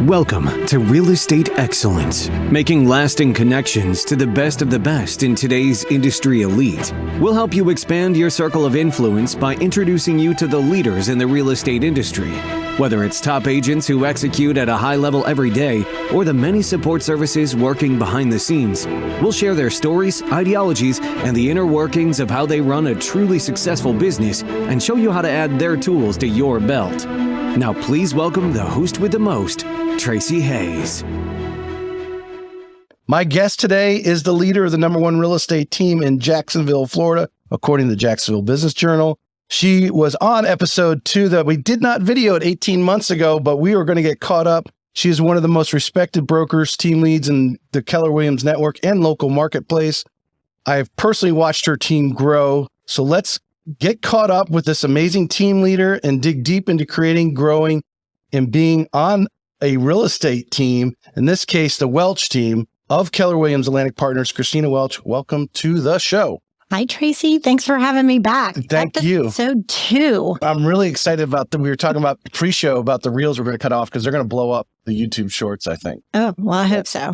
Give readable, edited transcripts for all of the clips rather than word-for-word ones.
Welcome to Real Estate Excellence, making lasting connections to the best of the best in today's industry elite. We'll help you expand your circle of influence by introducing you to the leaders in the real estate industry. Whether it's top agents who execute at a high level every day or the many support services working behind the scenes, we'll share their stories, ideologies, and the inner workings of how they run a truly successful business and show you how to add their tools to your belt. Now please welcome the host with the most, Tracy Hayes. My guest today is the leader of the #1 real estate team in Jacksonville, Florida, according to the Jacksonville Business Journal. She was on episode 2 that we did not video 18 months ago, but we were going to get caught up. She is one of the most respected brokers, team leads in the Keller Williams network and local marketplace. I have personally watched her team grow. So let's get caught up with this amazing team leader and dig deep into creating, growing, and being on a real estate team, in this case, the Welch team of Keller Williams Atlantic Partners. Christina Welch, welcome to the show. Hi, Tracy. Thanks for having me back. Thank you. Episode 2. I'm really excited about we were talking about pre-show about the reels we're going to cut off because they're going to blow up the YouTube shorts, I think. Oh, well, I hope so.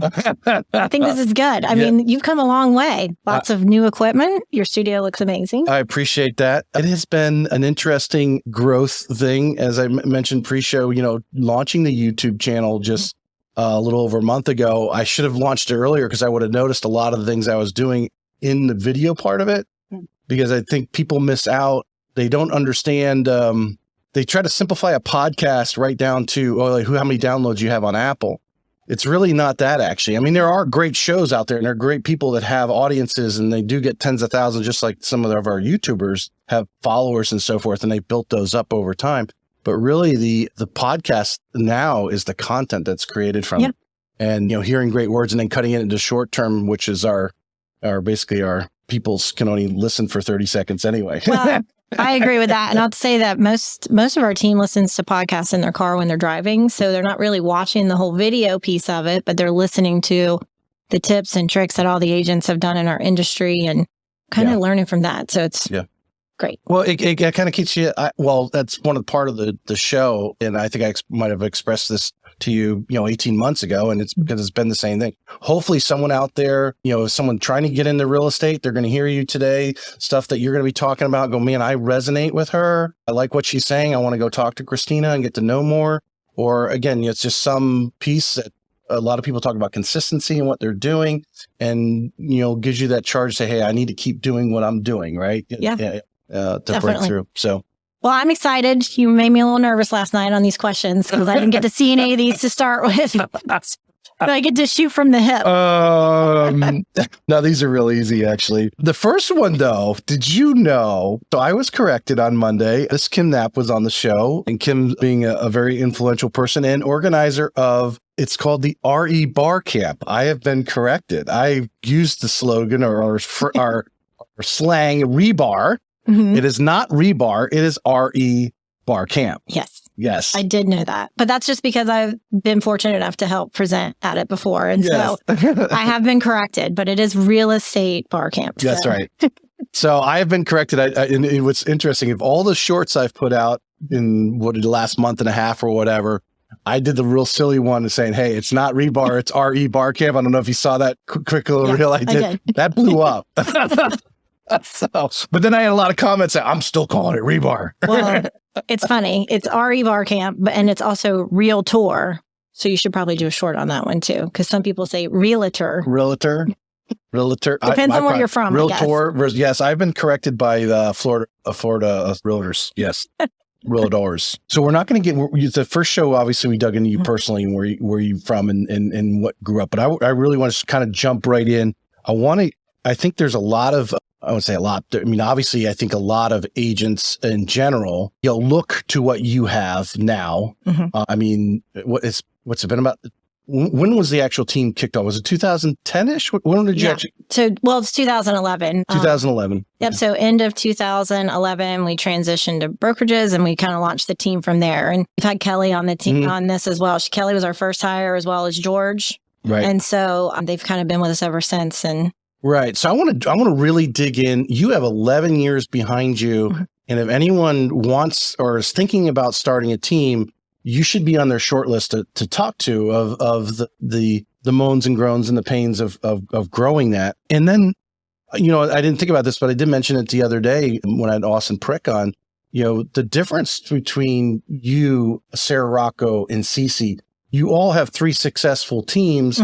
I think this is good. I mean, you've come a long way. Lots of new equipment. Your studio looks amazing. I appreciate that. It has been an interesting growth thing. As I mentioned pre-show, launching the YouTube channel just a little over a month ago. I should have launched it earlier because I would have noticed a lot of the things I was doing in the video part of it, because I think people miss out. They don't understand. They try to simplify a podcast right down to how many downloads you have on Apple. It's really not that, actually. I mean, there are great shows out there and there are great people that have audiences and they do get tens of thousands, just like some of our YouTubers have followers and so forth, and they've built those up over time. But really the podcast now is the content that's created from it. And, hearing great words and then cutting it into short term, which is our people can only listen for 30 seconds anyway. Well, I agree with that. And I'll say that most of our team listens to podcasts in their car when they're driving. So they're not really watching the whole video piece of it, but they're listening to the tips and tricks that all the agents have done in our industry and kind of learning from that. So it's great. Well, it kind of keeps you, that's one of the part of the show. And I think I might have expressed this to you, 18 months ago, and it's because it's been the same thing. Hopefully someone out there, someone trying to get into real estate, they're going to hear you today, stuff that you're going to be talking about, go, man, I resonate with her. I like what she's saying. I want to go talk to Christina and get to know more. Or again, it's just some piece that a lot of people talk about consistency and what they're doing, and, gives you that charge to say, hey, I need to keep doing what I'm doing, right? To break through. So. Well, I'm excited. You made me a little nervous last night on these questions because I didn't get to see any of these to start with. But I get to shoot from the hip. No, these are real easy, actually. The first one, though, did you know? So I was corrected on Monday. This Kim Knapp was on the show, and Kim being a very influential person and organizer of, it's called the RE Bar Camp. I have been corrected. I used the slogan or our slang, rebar. Mm-hmm. It is not rebar. It is RE Bar Camp. Yes. I did know that. But that's just because I've been fortunate enough to help present at it before. And so I have been corrected, but it is Real Estate Bar Camp. So. That's right. So I have been corrected. And what's interesting, if all the shorts I've put out in the last month and a half or whatever, I did the real silly one of saying, hey, it's not rebar, it's RE Bar Camp. I don't know if you saw that quick little reel I did. That blew up. But then I had a lot of comments that I'm still calling it rebar. Well, it's funny. It's RE Bar Camp, and it's also Realtor. So you should probably do a short on that one too, because some people say realtor. Realtor. Depends on where you're from. Realtor. Yes, I've been corrected by the Florida realtors. Yes. Realtors. So we're not going to get the first show. Obviously, we dug into you personally and where you from and what grew up. But I really want to kind of jump right in. I think there's a lot of. I would say a lot. I mean, obviously, I think a lot of agents in general, look to what you have now. Mm-hmm. I mean, what's it been about? When was the actual team kicked off? Was it 2010-ish? When did you actually? It's 2011. 2011. Yep. So end of 2011, we transitioned to brokerages and we kind of launched the team from there. And we've had Kelly on the team on this as well. Kelly was our first hire as well as George. Right. And so they've kind of been with us ever since. And right. So I want to really dig in. You have 11 years behind you. Mm-hmm. And if anyone wants or is thinking about starting a team, you should be on their short list to talk to of the moans and groans and the pains of growing that. And then, I didn't think about this, but I did mention it the other day when I had Austin Prick on, the difference between you, Sarah Rocco, and Cece, you all have 3 successful teams,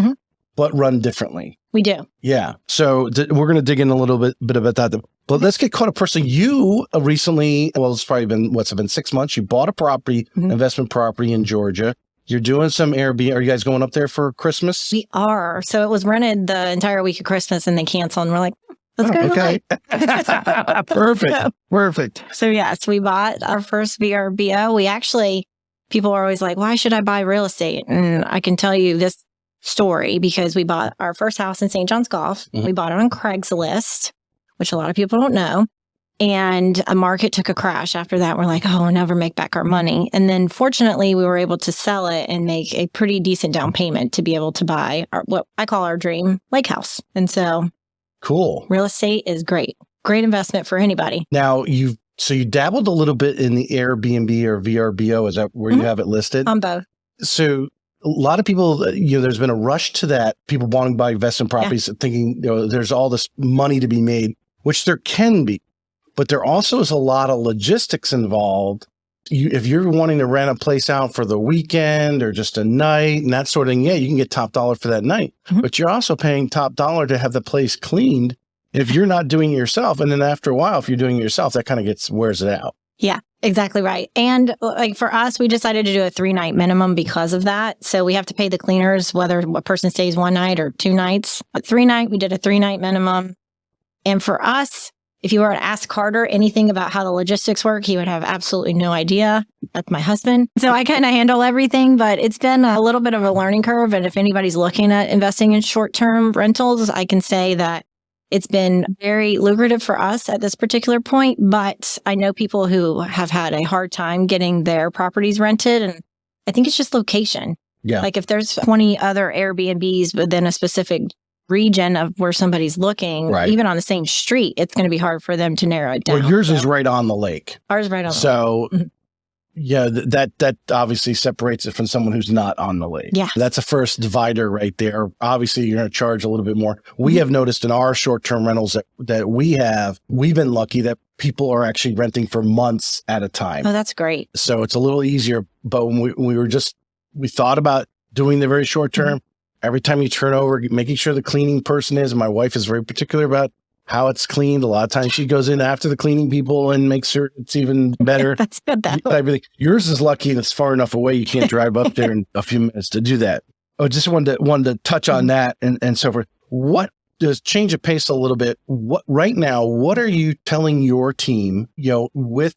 but run differently. We do. Yeah. So we're going to dig in a little bit about that. But let's get caught up personally. You recently, well, it's probably been 6 months. You bought a property, investment property in Georgia. You're doing some Airbnb. Are you guys going up there for Christmas? We are. So it was rented the entire week of Christmas and they canceled and we're like, let's go. Okay. Perfect. So yes, we bought our first VRBO. People are always like, why should I buy real estate? And I can tell you this story because we bought our first house in St. John's Golf. We bought it on Craigslist, which a lot of people don't know. And a market took a crash after that. We're like, oh, we'll never make back our money. And then fortunately, we were able to sell it and make a pretty decent down payment to be able to buy what I call our dream lake house. And cool. Real estate is great. Great investment for anybody. Now, you dabbled a little bit in the Airbnb or VRBO. Is that where you have it listed? On both. So a lot of people, there's been a rush to that. People wanting to buy investment properties thinking, there's all this money to be made, which there can be. But there also is a lot of logistics involved. If you're wanting to rent a place out for the weekend or just a night and that sort of thing, you can get top dollar for that night. But you're also paying top dollar to have the place cleaned if you're not doing it yourself. And then after a while, if you're doing it yourself, that kind of wears it out. Yeah, exactly right. And like for us, we decided to do a 3-night minimum because of that. So we have to pay the cleaners, whether a person stays 1 night or 2 nights. But 3-night, we did a 3-night minimum. And for us, if you were to ask Carter anything about how the logistics work, he would have absolutely no idea. That's my husband. So I kind of handle everything, but it's been a little bit of a learning curve. And if anybody's looking at investing in short-term rentals, I can say that it's been very lucrative for us at this particular point. But I know people who have had a hard time getting their properties rented. And I think it's just location. Yeah. Like if there's 20 other Airbnbs within a specific region of where somebody's looking, even on the same street, it's going to be hard for them to narrow it down. Well, yours is right on the lake. Ours is right on the lake. So, that obviously separates it from someone who's not on the lake. Yeah. That's a first divider right there. Obviously, you're going to charge a little bit more. We have noticed in our short-term rentals that we've been lucky that people are actually renting for months at a time. Oh, that's great. So it's a little easier. But when we thought about doing the very short term, every time you turn over, making sure the cleaning person is, and my wife is very particular about how it's cleaned. A lot of times she goes in after the cleaning people and makes sure it's even better. That's good. Yours is lucky and it's far enough away. You can't drive up there in a few minutes to do that. I just wanted to touch on that and so forth. What does change of pace a little bit? Right now, what are you telling your team, with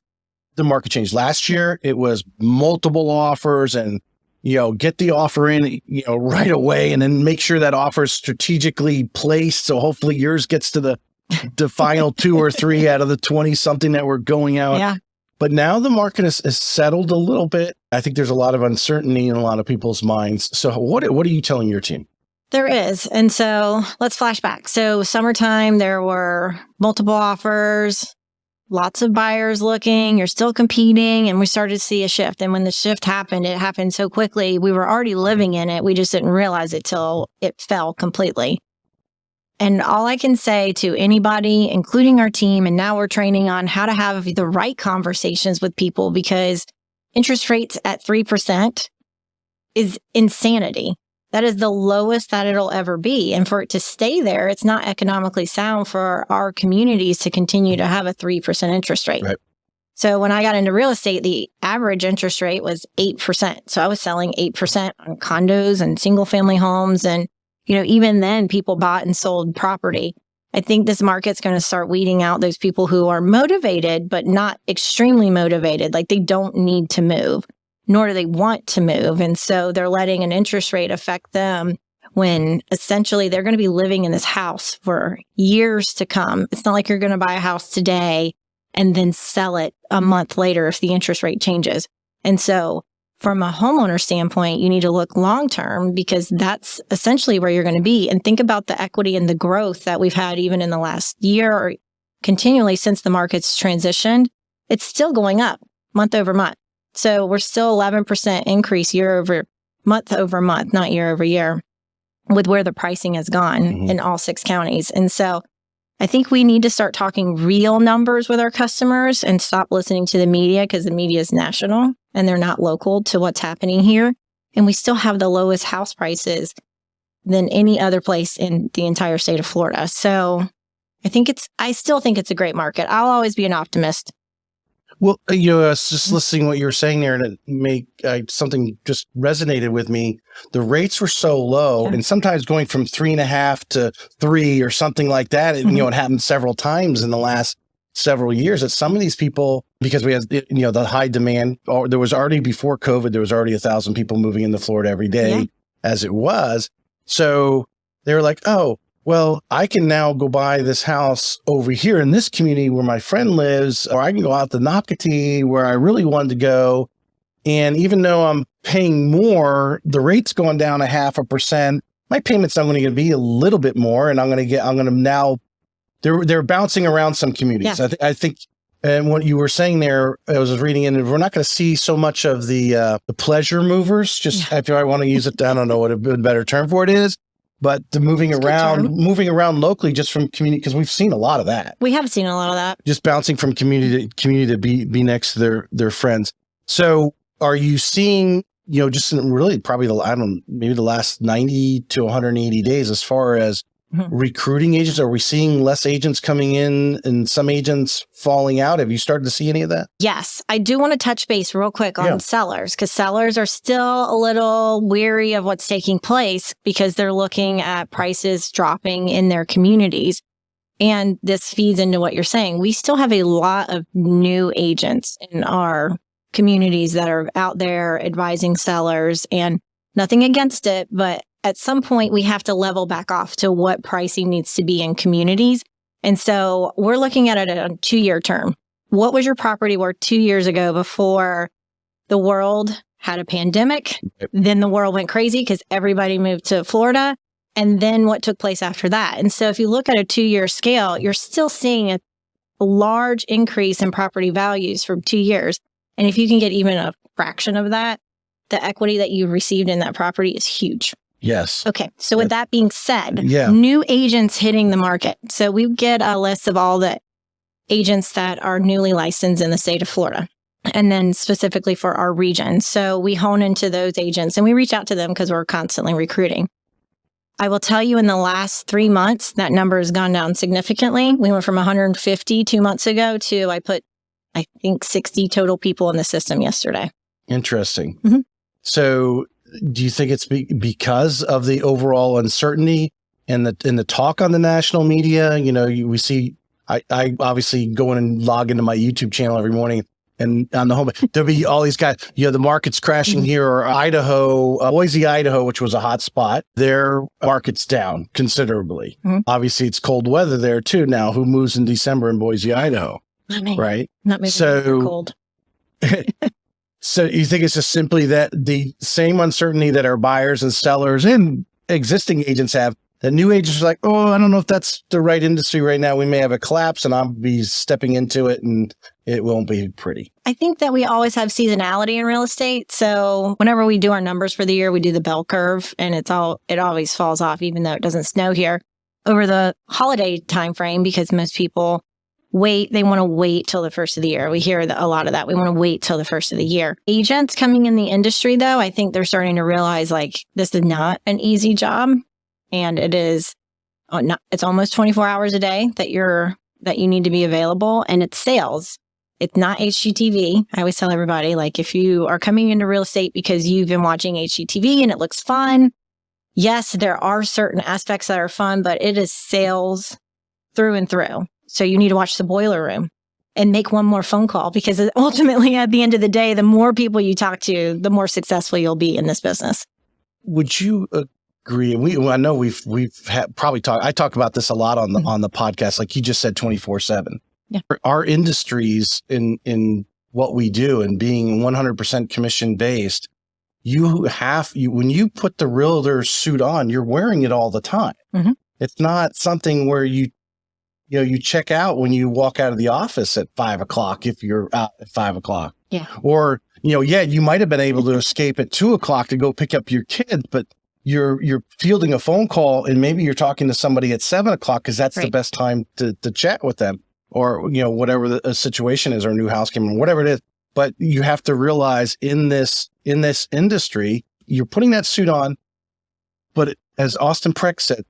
the market change? Last year, it was multiple offers and get the offer in, right away, and then make sure that offer is strategically placed. So hopefully yours gets to the final 2 or 3 out of the 20 something that we're going out. Yeah. But now the market is settled a little bit. I think there's a lot of uncertainty in a lot of people's minds. So what are you telling your team? There is. And so let's flash back. So summertime, there were multiple offers, lots of buyers looking, you're still competing, and we started to see a shift. And when the shift happened, it happened so quickly. We were already living in it. We just didn't realize it till it fell completely. And all I can say to anybody, including our team, and now we're training on how to have the right conversations with people, because interest rates at 3% is insanity. That is the lowest that it'll ever be. And for it to stay there, it's not economically sound for our communities to continue to have a 3% interest rate. Right. So when I got into real estate, the average interest rate was 8%. So I was selling 8% on condos and single family homes. And, even then people bought and sold property. I think this market's going to start weeding out those people who are motivated, but not extremely motivated. Like they don't need to move, nor do they want to move. And so they're letting an interest rate affect them when essentially they're going to be living in this house for years to come. It's not like you're going to buy a house today and then sell it a month later if the interest rate changes. And so from a homeowner standpoint, you need to look long-term because that's essentially where you're going to be. And think about the equity and the growth that we've had even in the last year or continually since the market's transitioned. It's still going up month over month. So we're still 11% increase month over month, not year over year, with where the pricing has gone in all 6 counties. And so I think we need to start talking real numbers with our customers and stop listening to the media, because the media is national and they're not local to what's happening here. And we still have the lowest house prices than any other place in the entire state of Florida. So I still think it's a great market. I'll always be an optimist. Well, I was just listening to what you were saying there, and something just resonated with me. The rates were so low, and sometimes going from 3.5 to 3 or something like that. It happened several times in the last several years that some of these people, because we had, the high demand, or there was already before COVID, there was already 1,000 people moving into Florida every day as it was. So they were like, oh, well, I can now go buy this house over here in this community where my friend lives, or I can go out to Nocatee where I really wanted to go. And even though I'm paying more, the rate's going down 0.5%. My payment's only going to be a little bit more. And they're bouncing around some communities. Yeah. I think, and what you were saying there, I was reading in, we're not going to see so much of the pleasure movers, if I want to use it, I don't know what a better term for it is. But the moving around locally just from community, because we've seen a lot of that. We have seen a lot of that. Just bouncing from community to community to be next to their friends. So are you seeing, just in really probably maybe the last 90 to 180 days as far as recruiting agents? Are we seeing less agents coming in and some agents falling out? Have you started to see any of that? Yes. I do want to touch base real quick on sellers, because sellers are still a little weary of what's taking place because they're looking at prices dropping in their communities. And this feeds into what you're saying. We still have a lot of new agents in our communities that are out there advising sellers, and nothing against it, but at some point we have to level back off to what pricing needs to be in communities. And so we're looking at it on a 2-year term. What was your property worth 2 years ago before the world had a pandemic? Then the world went crazy because everybody moved to Florida. And then what took place after that? And so if you look at a 2-year scale, you're still seeing a large increase in property values from 2 years. And if you can get even a fraction of that, the equity that you received in that property is huge. Yes. Okay. So with that being said, new agents hitting the market. So we get a list of all the agents that are newly licensed in the state of Florida, and then specifically for our region. So we hone into those agents and we reach out to them because we're constantly recruiting. I will tell you, in the last 3 months, that number has gone down significantly. We went from 150 2 months ago to, I think 60 total people in the system yesterday. Interesting. So do you think it's because of the overall uncertainty and the talk on the national media? We see, I obviously go in and log into my YouTube channel every morning, and on the home, there'll be all these guys, the market's crashing here, or Boise, Idaho, which was a hot spot, their market's down considerably. Obviously it's cold weather there too now. Who moves in December in Boise, Idaho? Not me. Right? Not me. So cold. So you think it's just simply that the same uncertainty that our buyers and sellers and existing agents have, that new agents are like, oh, I don't know if that's the right industry right now. We may have a collapse and I'll be stepping into it and it won't be pretty. I think that we always have seasonality in real estate. So whenever we do our numbers for the year, we do the bell curve, and it always falls off, even though it doesn't snow here over the holiday time frame, because most people they want to wait till the first of the year. We hear a lot of that. We want to wait till the first of the year. Agents coming in the industry, though, I think they're starting to realize this is not an easy job, and it's almost 24 hours a day that you need to be available, and it's sales. It's not HGTV. I always tell everybody, if you are coming into real estate because you've been watching HGTV and it looks fun, yes, there are certain aspects that are fun, but it is sales through and through. So you need to watch the boiler room and make one more phone call, because ultimately at the end of the day, the more people you talk to, the more successful you'll be in this business. Would you agree? I know we've probably talked. I talk about this a lot on the podcast. Like you just said, 24/7. Yeah. Our industries in what we do and being 100% commission based, when you put the realtor suit on, you're wearing it all the time. It's not something where you check out when you walk out of the office at 5 o'clock, if you're out at 5 o'clock. Yeah. Or Yeah, you might have been able to escape at 2:00 to go pick up your kid, but you're fielding a phone call and maybe you're talking to somebody at 7:00 because that's the best time to chat with them, or, whatever the situation is, or new house came in, whatever it is. But you have to realize in this industry, you're putting that suit on. But as Austin Preck said,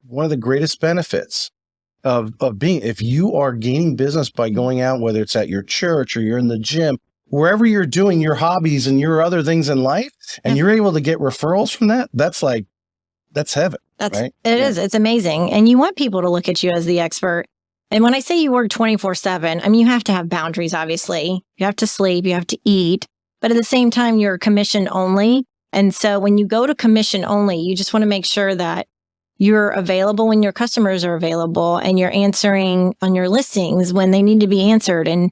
one of the greatest benefits of being, if you are gaining business by going out, whether it's at your church or you're in the gym, wherever you're doing your hobbies and your other things in life, and you're able to get referrals from that, that's heaven. Right? It is. It's amazing. And you want people to look at you as the expert. And when I say you work 24/7, I mean, you have to have boundaries, obviously. You have to sleep, you have to eat, but at the same time, you're commission only. And so when you go to commission only, you just want to make sure that you're available when your customers are available, and you're answering on your listings when they need to be answered. And,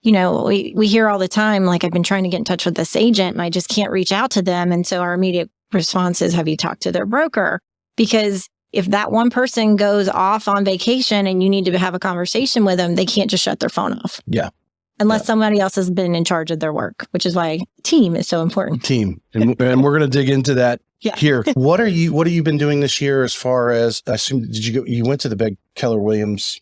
we hear all the time, like, I've been trying to get in touch with this agent and I just can't reach out to them. And so our immediate response is, have you talked to their broker? Because if that one person goes off on vacation and you need to have a conversation with them, they can't just shut their phone off. Yeah. Unless somebody else has been in charge of their work, which is why team is so important. Team. And we're going to dig into that here. What have you been doing this year as far as, I assume, you went to the big Keller Williams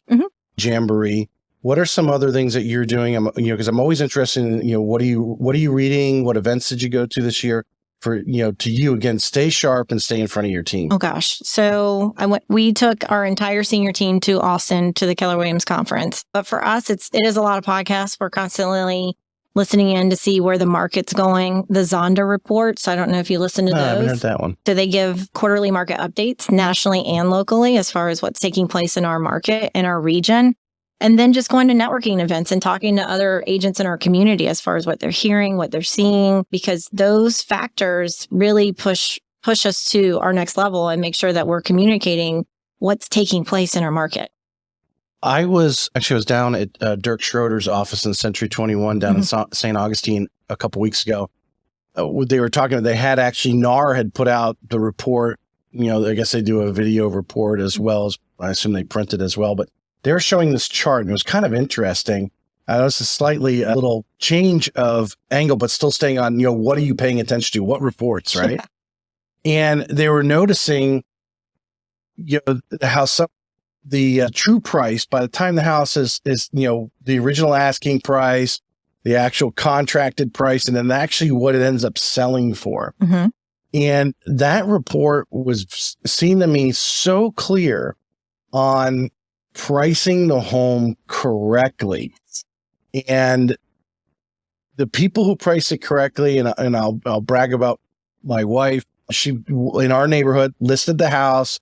Jamboree. What are some other things that you're doing? Because I'm always interested in, what are you reading? What events did you go to this year? For, to you, again, stay sharp and stay in front of your team. Oh gosh. So we took our entire senior team to Austin to the Keller Williams conference. But for us, it is a lot of podcasts. We're constantly listening in to see where the market's going. The Zonda reports, I don't know if you listen to those. I haven't heard that one. So they give quarterly market updates nationally and locally as far as what's taking place in our market, in our region. And then just going to networking events and talking to other agents in our community as far as what they're hearing, what they're seeing, because those factors really push us to our next level and make sure that we're communicating what's taking place in our market. I was down at Dirk Schroeder's office in Century 21 down in St. Augustine a couple weeks ago. They were talking, they had actually, NAR had put out the report. I guess they do a video report as well as, I assume they print it as well, but they're showing this chart, and it was kind of interesting. It's a little change of angle, but still staying on, what are you paying attention to? What reports, right? And they were noticing, how the true price, by the time the house is the original asking price, the actual contracted price, and then actually what it ends up selling for. Mm-hmm. And that report was seen to me so clear on pricing the home correctly. And the people who price it correctly, and I'll brag about my wife, she, in our neighborhood, listed the house,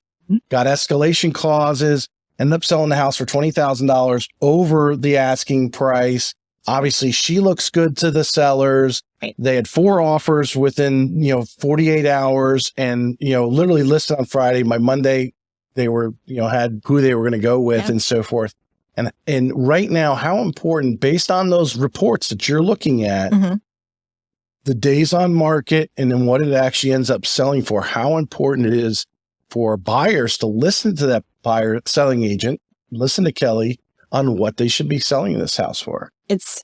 got escalation clauses, ended up selling the house for $20,000 over the asking price. Obviously, she looks good to the sellers. Right. They had 4 offers within, 48 hours, and, literally listed on Friday. By Monday, they were, had who they were going to go with and so forth. And right now, how important, based on those reports that you're looking at, the days on market and then what it actually ends up selling for, how important it is for buyers to listen to that selling agent, listen to Kelly on what they should be selling this house for. It's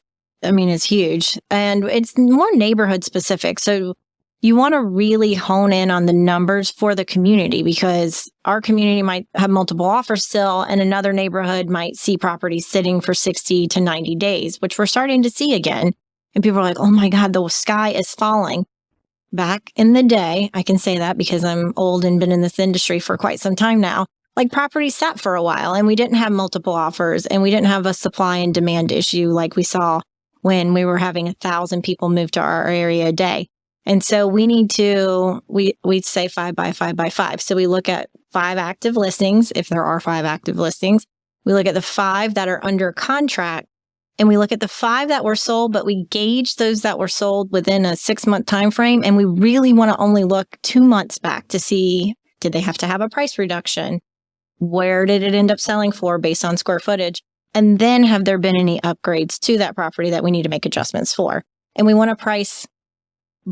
huge, and it's more neighborhood specific. So you want to really hone in on the numbers for the community, because our community might have multiple offers still, and another neighborhood might see properties sitting for 60 to 90 days, which we're starting to see again. And people are like, oh my God, the sky is falling. Back in the day, I can say that because I'm old and been in this industry for quite some time now, like properties sat for a while and we didn't have multiple offers and we didn't have a supply and demand issue like we saw when we were having 1,000 people move to our area a day. And so we need to, we'd say 5 by 5 by 5. So we look at 5 active listings, if there are 5 active listings. We look at the 5 that are under contract, and we look at the 5 that were sold, but we gauge those that were sold within a 6-month time frame. And we really want to only look 2 months back to see, did they have to have a price reduction? Where did it end up selling for based on square footage? And then have there been any upgrades to that property that we need to make adjustments for? And we want to price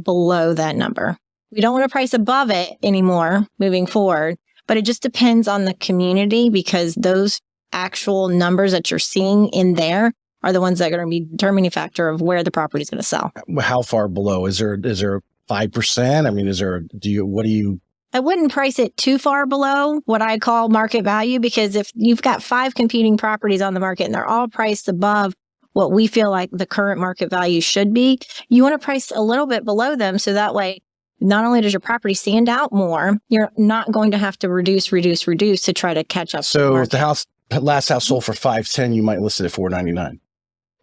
below that number. We don't want to price above it anymore moving forward, but it just depends on the community, because those actual numbers that you're seeing in there are the ones that are going to be determining factor of where the property is going to sell. How far below? Is there 5%? I mean, I wouldn't price it too far below what I call market value, because if you've got 5 competing properties on the market and they're all priced above what we feel like the current market value should be, you want to price a little bit below them. So that way, not only does your property stand out more, you're not going to have to reduce to try to catch up. So if the last house sold for $510, you might list it at $499.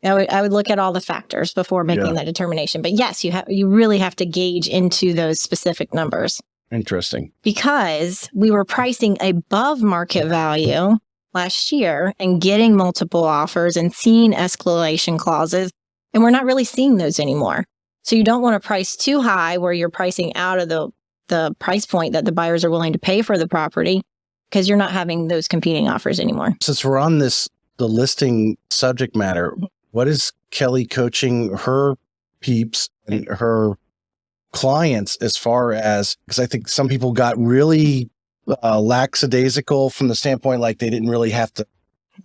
I would look at all the factors before making that determination. But yes, you really have to gauge into those specific numbers. Interesting. Because we were pricing above market value last year and getting multiple offers and seeing escalation clauses, and we're not really seeing those anymore. So you don't want to price too high where you're pricing out of the price point that the buyers are willing to pay for the property, because you're not having those competing offers anymore. Since we're on the listing subject matter, what is Kelly coaching her peeps and her clients as far as, because I think some people got really lackadaisical from the standpoint, like they didn't really have to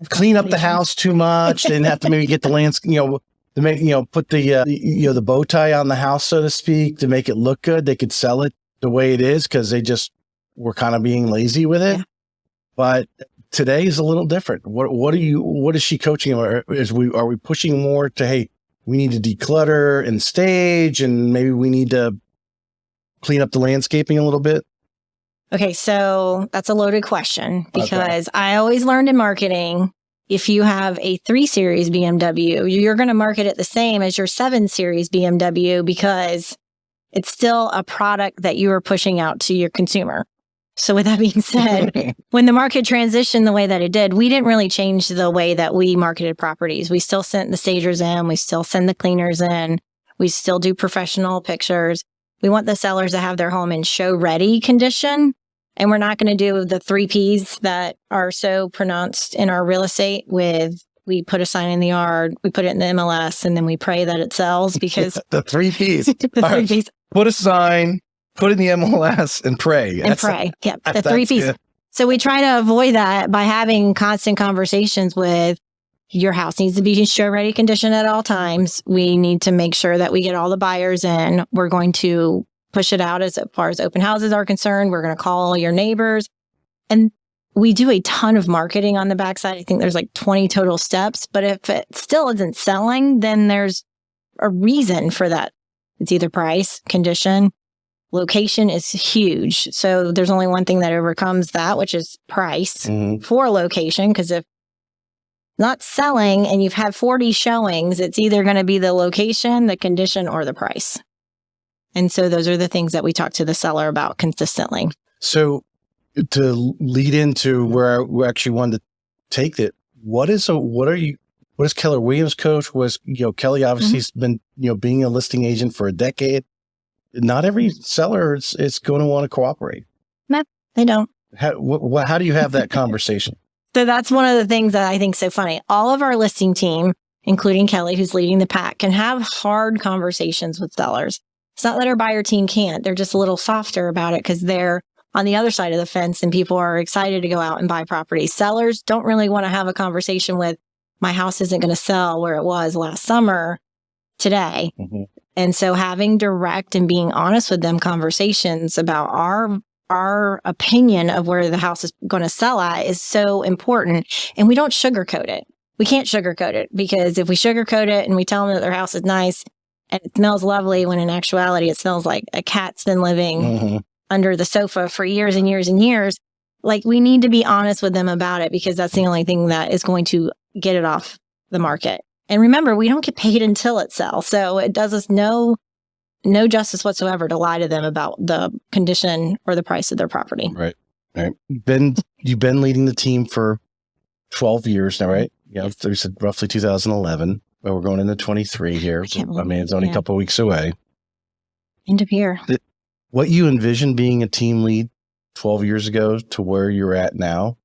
clean up the house too much. They didn't have to maybe get the landscape, to make, put the bow tie on the house, so to speak, to make it look good. They could sell it the way it is because they just were kind of being lazy with it. Yeah. But today is a little different. What is she coaching? Are we pushing more to, hey, we need to declutter and stage, and maybe we need to clean up the landscaping a little bit? Okay, so that's a loaded question, because I always learned in marketing, if you have a 3 Series BMW, you're going to market it the same as your 7 Series BMW, because it's still a product that you are pushing out to your consumer. So with that being said, when the market transitioned the way that it did, we didn't really change the way that we marketed properties. We still sent the stagers in. We still send the cleaners in. We still do professional pictures. We want the sellers to have their home in show-ready condition. And we're not going to do the 3 Ps that are so pronounced in our real estate with, we put a sign in the yard, we put it in the MLS, and then we pray that it sells, because the 3 Ps. The 3 Ps. Put a sign, put in the MLS, and pray. Yep, the 3 Ps. Good. So we try to avoid that by having constant conversations with, your house needs to be in show-ready condition at all times. We need to make sure that we get all the buyers in. We're going to push it out as far as open houses are concerned. We're going to call all your neighbors. And we do a ton of marketing on the backside. I think there's like 20 total steps. But if it still isn't selling, then there's a reason for that. It's either price, condition, location is huge. So there's only one thing that overcomes that, which is price for location. Because if not selling and you've had 40 showings, it's either going to be the location, the condition, or the price. And so those are the things that we talk to the seller about consistently. So to lead into where we actually wanted to take it, what is Keller Williams coach? Kelly obviously has been, being a listing agent for a decade. Not every seller is going to want to cooperate. No, they don't. How do you have that conversation? So that's one of the things that I think is so funny. All of our listing team, including Kelly, who's leading the pack, can have hard conversations with sellers. It's not that our buyer team can't. They're just a little softer about it because they're on the other side of the fence and people are excited to go out and buy properties. Sellers don't really want to have a conversation with, my house isn't going to sell where it was last summer today. Mm-hmm. And so having direct and being honest with them conversations about our opinion of where the house is going to sell at is so important. And we don't sugarcoat it. We can't sugarcoat it, because if we sugarcoat it and we tell them that their house is nice and it smells lovely, when in actuality it smells like a cat's been living under the sofa for years and years and years, like, we need to be honest with them about it, because that's the only thing that is going to get it off the market. And remember, we don't get paid until it sells. So it does us no justice whatsoever to lie to them about the condition or the price of their property. Right. You've been leading the team for 12 years now, right? Yeah. You said roughly 2011, but we're going into 23 here. I mean, it's only a couple of weeks away. End of year. What you envisioned being a team lead 12 years ago to where you're at now,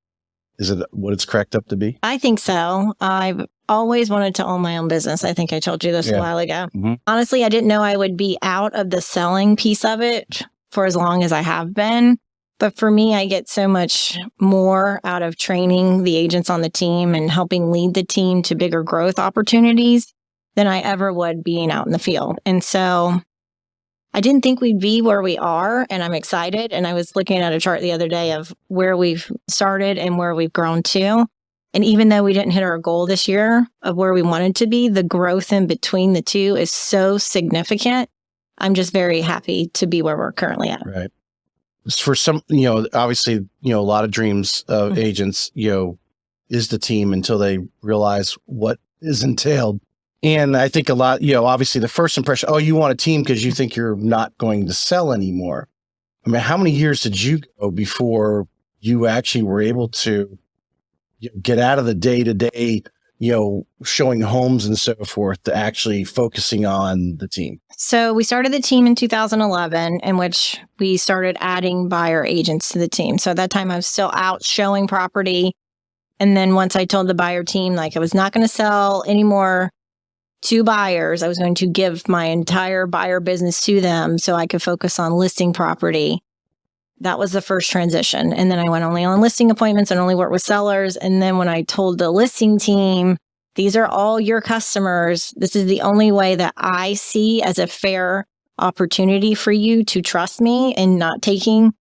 is it what it's cracked up to be? I think so. I've always wanted to own my own business. I think I told you this a while ago. Mm-hmm. Honestly, I didn't know I would be out of the selling piece of it for as long as I have been. But for me, I get so much more out of training the agents on the team and helping lead the team to bigger growth opportunities than I ever would being out in the field. And so I didn't think we'd be where we are, and I'm excited. And I was looking at a chart the other day of where we've started and where we've grown to. And even though we didn't hit our goal this year of where we wanted to be, the growth in between the two is so significant. I'm just very happy to be where we're currently at. Right. For some, obviously, a lot of dreams of agents, is the team until they realize what is entailed. And I think a lot, obviously the first impression, you want a team because you think you're not going to sell anymore. I mean, how many years did you go before you actually were able to get out of the day-to-day, showing homes and so forth to actually focusing on the team? So we started the team in 2011, in which we started adding buyer agents to the team. So at that time I was still out showing property. And then once I told the buyer team, I was not going to sell anymore to buyers, I was going to give my entire buyer business to them so I could focus on listing property. That was the first transition. And then I went only on listing appointments and only worked with sellers. And then when I told the listing team, these are all your customers, this is the only way that I see as a fair opportunity for you to trust me and not taking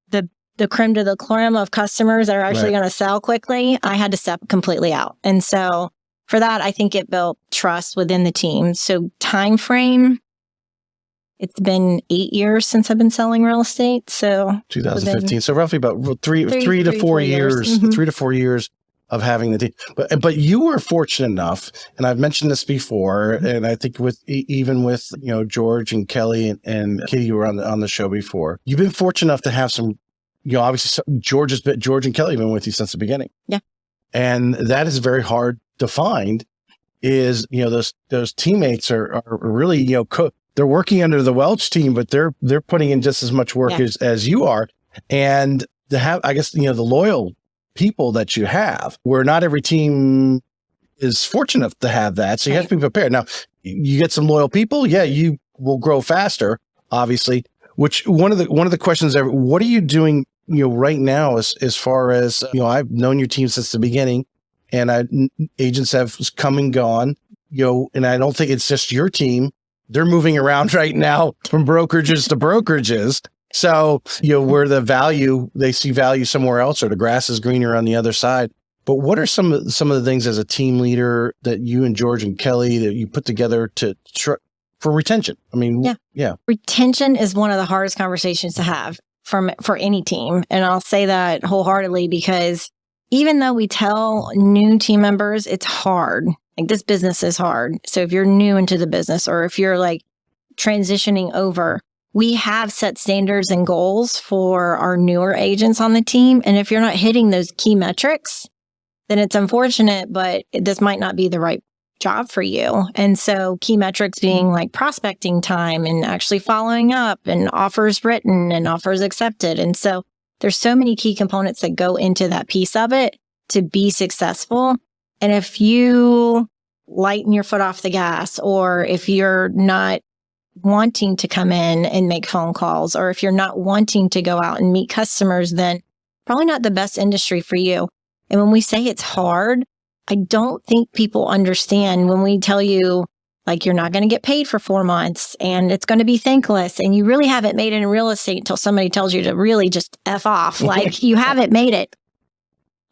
the creme de la creme of customers that are actually going to sell quickly, I had to step completely out. And so for that, I think it built trust within the team. So time frame, it's been 8 years since I've been selling real estate. So 2015. So roughly about three to 4 years, 3 to 4 years of having the team. But you were fortunate enough, and I've mentioned this before, and I think even with George and Kelly and Katie were on the show before. You've been fortunate enough to have some, obviously George and Kelly have been with you since the beginning. Yeah, and that is very hard to find. Is those teammates are really they're working under the Welch team, but they're putting in just as much work as you are, and to have, I guess, the loyal people that you have, where not every team is fortunate enough to have that. So you have to be prepared. Now, you get some loyal people, you will grow faster, obviously. Which one of the questions ever, what are you doing, right now as far as, I've known your team since the beginning, and agents have come and gone, and I don't think it's just your team. They're moving around right now from brokerages to brokerages. So, where they see value somewhere else, or the grass is greener on the other side. But what are some of the things as a team leader that you and George and Kelly that you put together for retention? I mean, retention is one of the hardest conversations to have for any team. And I'll say that wholeheartedly, because even though we tell new team members it's hard, this business is hard. So if you're new into the business, or if you're transitioning over, we have set standards and goals for our newer agents on the team. And if you're not hitting those key metrics, then it's unfortunate, but this might not be the right job for you. And so key metrics being prospecting time and actually following up, and offers written and offers accepted. And so there's so many key components that go into that piece of it to be successful. And if you lighten your foot off the gas, or if you're not wanting to come in and make phone calls, or if you're not wanting to go out and meet customers, then probably not the best industry for you. And when we say it's hard, I don't think people understand when we tell you, you're not going to get paid for 4 months and it's going to be thankless, and you really haven't made it in real estate until somebody tells you to really just F off. You haven't made it.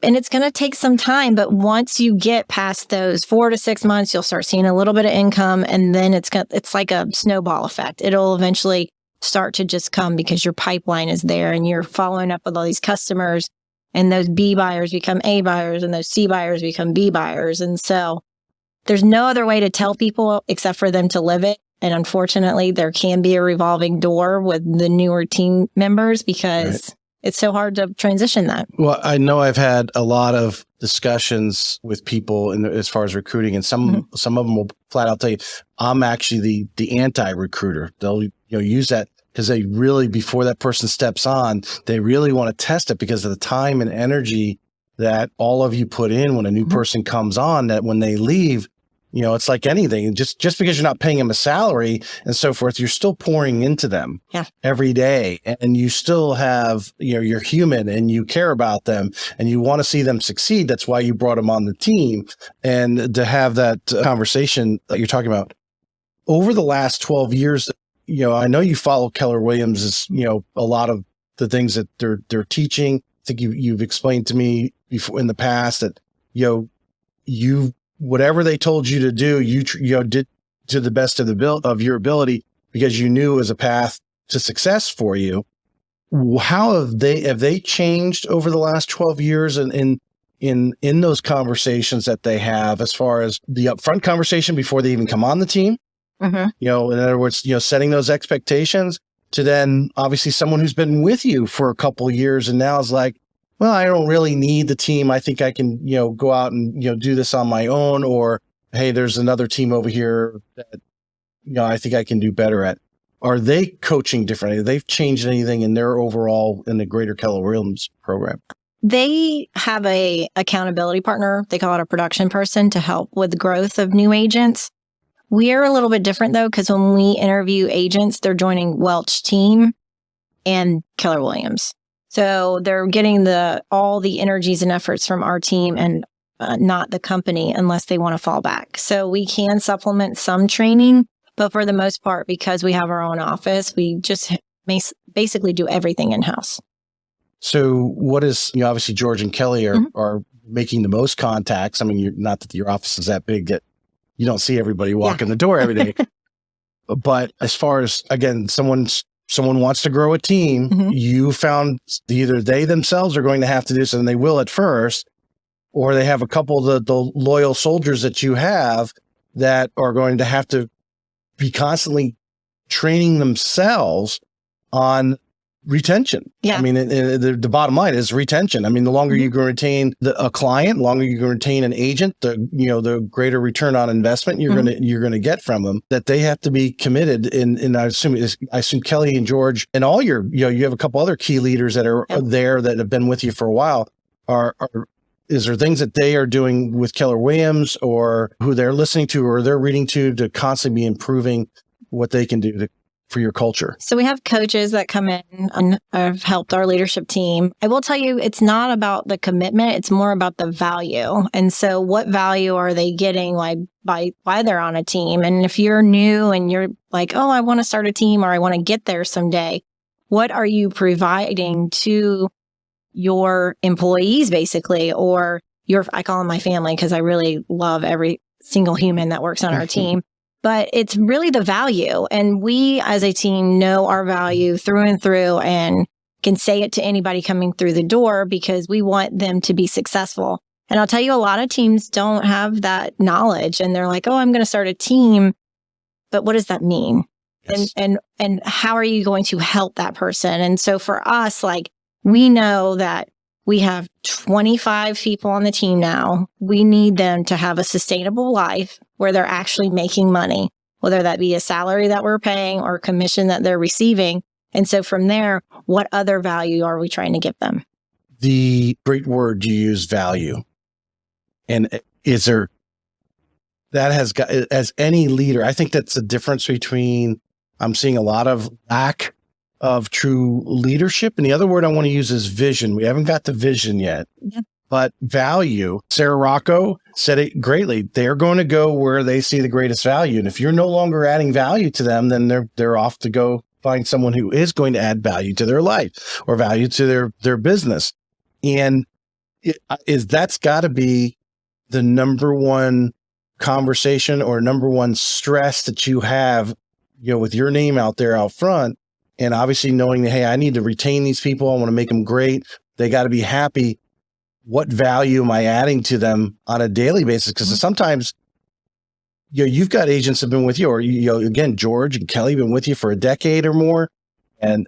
And it's going to take some time, but once you get past those 4 to 6 months, you'll start seeing a little bit of income, and then it's like a snowball effect. It'll eventually start to just come because your pipeline is there and you're following up with all these customers, and those B buyers become A buyers, and those C buyers become B buyers. And so there's no other way to tell people except for them to live it. And unfortunately, there can be a revolving door with the newer team members, because it's so hard to transition that. Well, I know I've had a lot of discussions with people as far as recruiting, and some of them will flat out tell you, I'm actually the anti-recruiter. They'll use that because they really, before that person steps on, they really want to test it because of the time and energy that all of you put in when a new person comes on, that when they leave, It's like anything. Just because you're not paying them a salary and so forth, you're still pouring into them every day. And you still have, you're human and you care about them and you want to see them succeed. That's why you brought them on the team. And to have that conversation that you're talking about over the last 12 years, I know you follow Keller Williams, a lot of the things that they're teaching. I think you've explained to me before in the past that, you whatever they told you to do, you did to the best of your ability because you knew it was a path to success for you. How have they changed over the last 12 years in those conversations that they have as far as the upfront conversation before they even come on the team? Mm-hmm. In other words, setting those expectations to then obviously someone who's been with you for a couple of years and now is like, well, I don't really need the team. I think I can, go out and, do this on my own, or, hey, there's another team over here that, I think I can do better at. Are they coaching differently? They've changed anything in their overall in the greater Keller Williams program? They have a accountability partner. They call it a production person to help with the growth of new agents. We're a little bit different though, because when we interview agents, they're joining Welch team and Keller Williams. So they're getting all the energies and efforts from our team and not the company unless they want to fall back. So we can supplement some training, but for the most part, because we have our own office, we just basically do everything in-house. So what is, obviously George and Kelly are making the most contacts. I mean, not that your office is that big that you don't see everybody walk in the door every day. But as far as, again, someone wants to grow a team, you found either they themselves are going to have to do so, and they will at first, or they have a couple of the loyal soldiers that you have that are going to have to be constantly training themselves on retention. Yeah. I mean, the bottom line is retention. I mean, the longer you can retain a client, the longer you can retain an agent, the greater return on investment you're going to get from them. That they have to be committed. And I assume Kelly and George and all you have a couple other key leaders that are there that have been with you for a while. Is there things that they are doing with Keller Williams or who they're listening to or they're reading to constantly be improving what they can do for your culture? So we have coaches that come in and have helped our leadership team. I will tell you, it's not about the commitment. It's more about the value. And so what value are they getting by they're on a team? And if you're new and you're like, oh, I want to start a team or I want to get there someday, what are you providing to your employees basically, or I call them my family because I really love every single human that works on our team. But it's really the value. And we as a team know our value through and through and can say it to anybody coming through the door because we want them to be successful. And I'll tell you, a lot of teams don't have that knowledge and they're like, oh, I'm going to start a team. But what does that mean? Yes. And how are you going to help that person? And so for us, we know that we have 25 people on the team now. We need them to have a sustainable life where they're actually making money, whether that be a salary that we're paying or commission that they're receiving. And so from there, what other value are we trying to give them? The great word you use, value. And is there, that has got, as any leader, I think that's the difference between, I'm seeing a lot of lack of true leadership. And the other word I want to use is vision. We haven't got the vision yet, but value. Sarah Rocco said it greatly. They're going to go where they see the greatest value. And if you're no longer adding value to them, then they're off to go find someone who is going to add value to their life or value to their business. And that's got to be the number one conversation or number one stress that you have, with your name out there out front. And obviously knowing that, hey, I need to retain these people. I want to make them great. They got to be happy. What value am I adding to them on a daily basis? Because sometimes, you've got agents that have been with you, or again, George and Kelly have been with you for a decade or more, and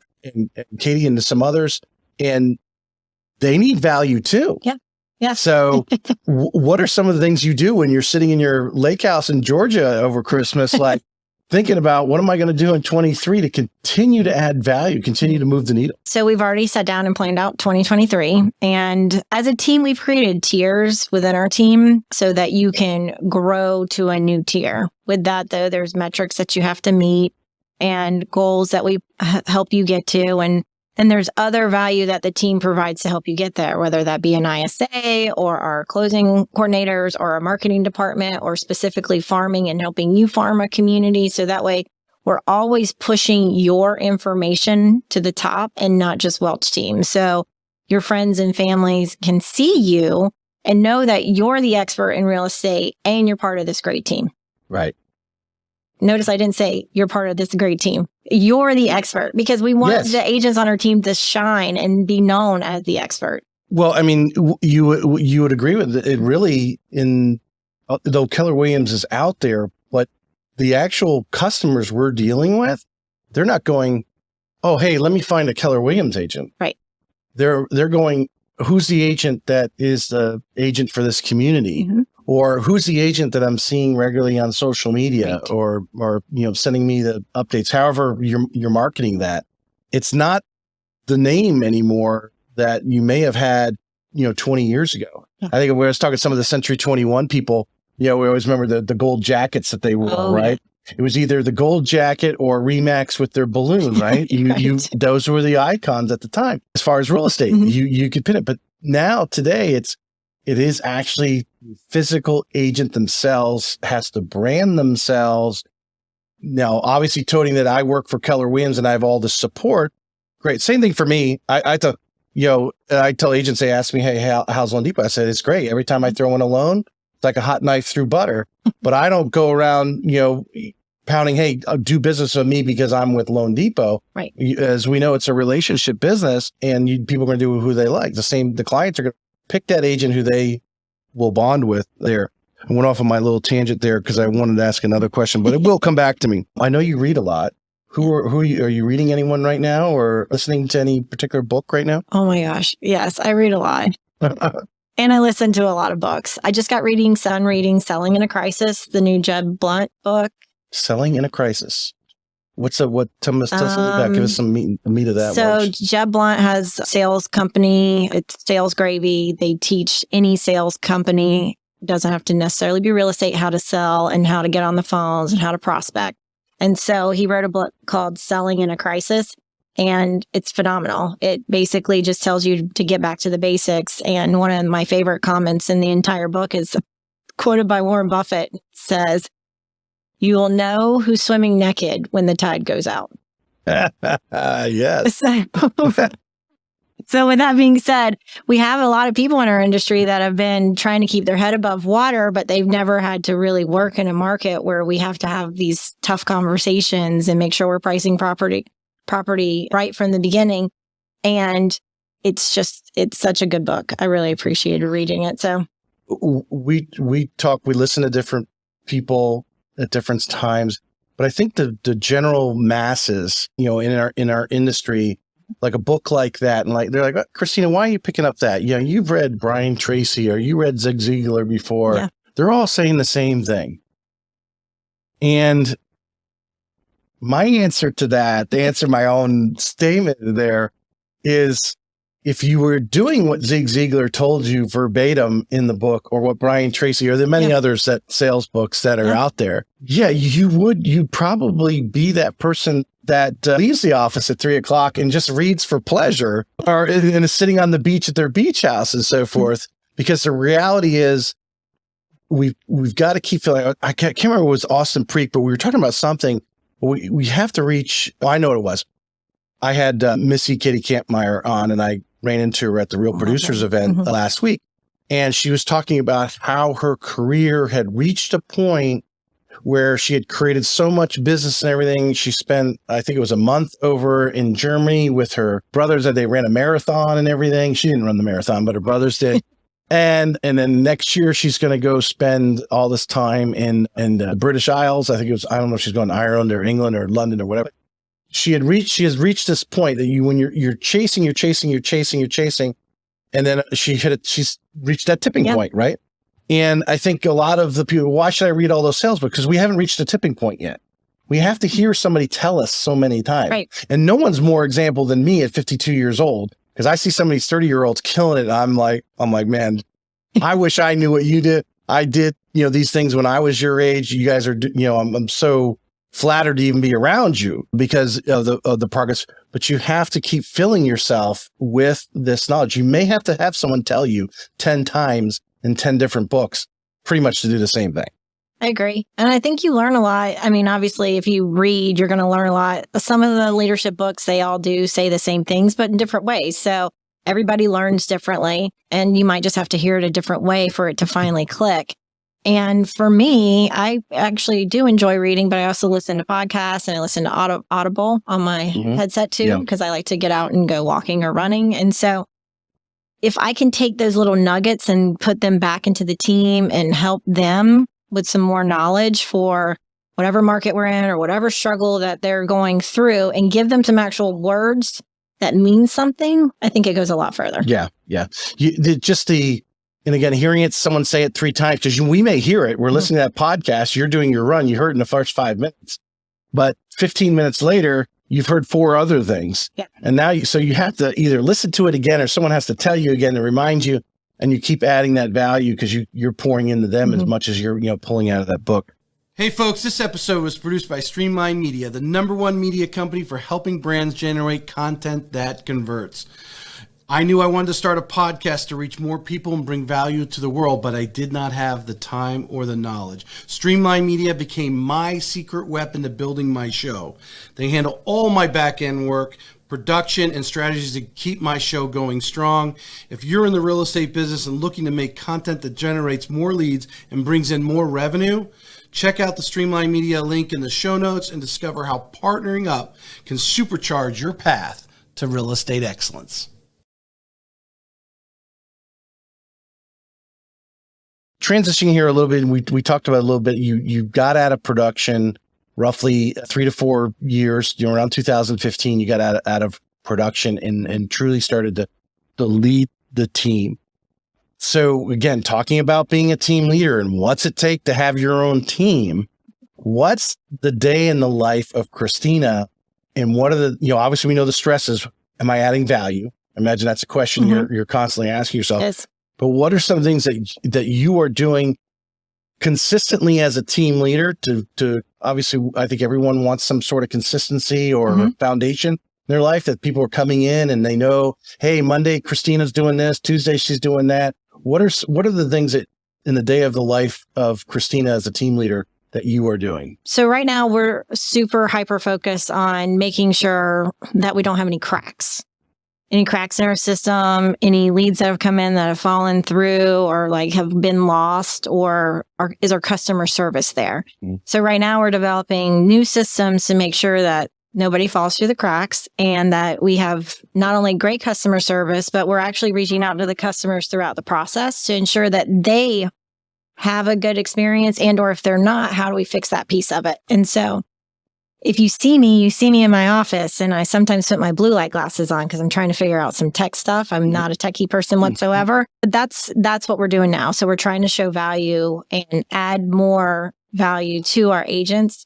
Katie and some others, and they need value too. Yeah. Yeah. So what are some of the things you do when you're sitting in your lake house in Georgia over Christmas? thinking about what am I going to do in 23 to continue to add value, continue to move the needle. So we've already sat down and planned out 2023. And as a team, we've created tiers within our team so that you can grow to a new tier. With that, though, there's metrics that you have to meet and goals that we help you get to. And there's other value that the team provides to help you get there, whether that be an ISA or our closing coordinators or our marketing department or specifically farming and helping you farm a community. So that way we're always pushing your information to the top and not just Welch team. So your friends and families can see you and know that you're the expert in real estate and you're part of this great team. Right. Notice I didn't say you're part of this great team. You're the expert because we want the agents on our team to shine and be known as the expert. Well, I mean, you would agree with it really though Keller Williams is out there, but the actual customers we're dealing with, they're not going, oh, hey, let me find a Keller Williams agent. Right. They're going, who's the agent that is the agent for this community? Mm-hmm. Or who's the agent that I'm seeing regularly on social media, right, or sending me the updates, however you're marketing that. It's not the name anymore that you may have had, 20 years ago. Yeah. I think when I was talking to some of the Century 21 people, we always remember the gold jackets that they wore, right? Yeah. It was either the gold jacket or Remax with their balloon, right? Right. Those were the icons at the time. As far as real estate, mm-hmm, you could pin it. But now today it is actually physical agent themselves has to brand themselves. Now, obviously toting that I work for Keller Williams and I have all the support. Great. Same thing for me. I tell agents, they ask me, hey, how's Loan Depot? I said, it's great. Every time I throw in a loan, it's like a hot knife through butter, but I don't go around, pounding, hey, do business with me because I'm with Loan Depot. Right. As we know, it's a relationship business and people are going to do who they like. The clients are going to pick that agent who they will bond with there. I went off on my little tangent there because I wanted to ask another question, but it will come back to me. I know you read a lot. Who are you reading anyone right now or listening to any particular book right now? Oh my gosh. Yes, I read a lot. And I listen to a lot of books. I just got reading Selling in a Crisis, the new Jeb Blunt book. Selling in a Crisis. Tell us about, give us some meat of that. So Jeb Blunt has a sales company. It's Sales Gravy. They teach any sales company, doesn't have to necessarily be real estate, how to sell and how to get on the phones and how to prospect. And so he wrote a book called Selling in a Crisis, and it's phenomenal. It basically just tells you to get back to the basics. And one of my favorite comments in the entire book is quoted by Warren Buffett. It says, "You will know who's swimming naked when the tide goes out." Yes. So with that being said, we have a lot of people in our industry that have been trying to keep their head above water, but they've never had to really work in a market where we have to have these tough conversations and make sure we're pricing property right from the beginning. And it's such a good book. I really appreciated reading it. So we listen to different people at different times, but I think the general masses, in our industry, like a book like that, and they're like, oh, Christina, why are you picking up that? You've read Brian Tracy or you read Zig Ziglar before. Yeah. They're all saying the same thing. And my answer to that, to answer my own statement there, is if you were doing what Zig Ziglar told you verbatim in the book, or what Brian Tracy, or the many others that sales books that are out there, you'd probably be that person that leaves the office at 3:00 and just reads for pleasure, and is sitting on the beach at their beach house and so forth. Because the reality is, we've got to keep feeling. I can't remember what it was Austin Preek, but we were talking about something. We have to reach. Oh, I know what it was. I had Missy Kitty Campmeyer on, and I ran into her at the Real Producers event last week, and she was talking about how her career had reached a point where she had created so much business and everything. She spent, I think it was a month over in Germany with her brothers, and they ran a marathon and everything. She didn't run the marathon, but her brothers did. And then next year she's going to go spend all this time in the British Isles. I don't know if she's going to Ireland or England or London or whatever. She has reached this point that when you're chasing, and then she's reached that tipping point, right? And I think a lot of the people, why should I read all those sales books? Because we haven't reached the tipping point yet. we have to hear somebody tell us so many times. Right. And no one's more example than me at 52 years old, because I see some of these 30-year-olds killing it. I'm like, man, I wish I knew what you did. I did, these things when I was your age. You guys are, I'm so flattered to even be around you because of the progress, but you have to keep filling yourself with this knowledge. You may have to have someone tell you 10 times in 10 different books, pretty much to do the same thing. I agree. And I think you learn a lot. I mean, obviously, if you read, you're going to learn a lot. Some of the leadership books, they all do say the same things, but in different ways. So everybody learns differently, and you might just have to hear it a different way for it to finally click. And for me, I actually do enjoy reading, but I also listen to podcasts, and I listen to Audible on my headset too, because I like to get out and go walking or running. And so if I can take those little nuggets and put them back into the team and help them with some more knowledge for whatever market we're in or whatever struggle that they're going through, and give them some actual words that mean something, I think it goes a lot further. Yeah. And again, hearing it, someone say it 3 times, because we may hear it. We're listening to that podcast. You're doing your run. You heard it in the first 5 minutes, but 15 minutes later, you've heard 4 other things. Yeah. And now so you have to either listen to it again, or someone has to tell you again to remind you, and you keep adding that value because you're pouring into them as much as you're pulling out of that book. Hey folks, this episode was produced by Streamline Media, the #1 media company for helping brands generate content that converts. I knew I wanted to start a podcast to reach more people and bring value to the world, but I did not have the time or the knowledge. Streamline Media became my secret weapon to building my show. They handle all my back-end work, production, and strategies to keep my show going strong. If you're in the real estate business and looking to make content that generates more leads and brings in more revenue, check out the Streamline Media link in the show notes and discover how partnering up can supercharge your path to real estate excellence. Transitioning here a little bit, and we talked about it a little bit. You got out of production roughly 3 to 4 years. Around 2015, you got out of production and truly started to lead the team. So again, talking about being a team leader and what's it take to have your own team. What's the day in the life of Christina, and what are the obviously we know the stresses. Am I adding value? I imagine that's a question you're constantly asking yourself. Yes. But what are some things that you are doing consistently as a team leader to obviously, I think everyone wants some sort of consistency or foundation in their life, that people are coming in and they know, hey, Monday, Christina's doing this, Tuesday, she's doing that. What are the things that in the day of the life of Christina as a team leader that you are doing? So right now we're super hyper focused on making sure that we don't have any cracks. Any cracks in our system, any leads that have come in that have fallen through or like have been lost, or is our customer service there? So right now we're developing new systems to make sure that nobody falls through the cracks, and that we have not only great customer service, but we're actually reaching out to the customers throughout the process to ensure that they have a good experience, and or if they're not, how do we fix that piece of it? And so if you see me in my office, and I sometimes put my blue light glasses on because I'm trying to figure out some tech stuff. I'm not a techie person whatsoever. But that's what we're doing now. So we're trying to show value and add more value to our agents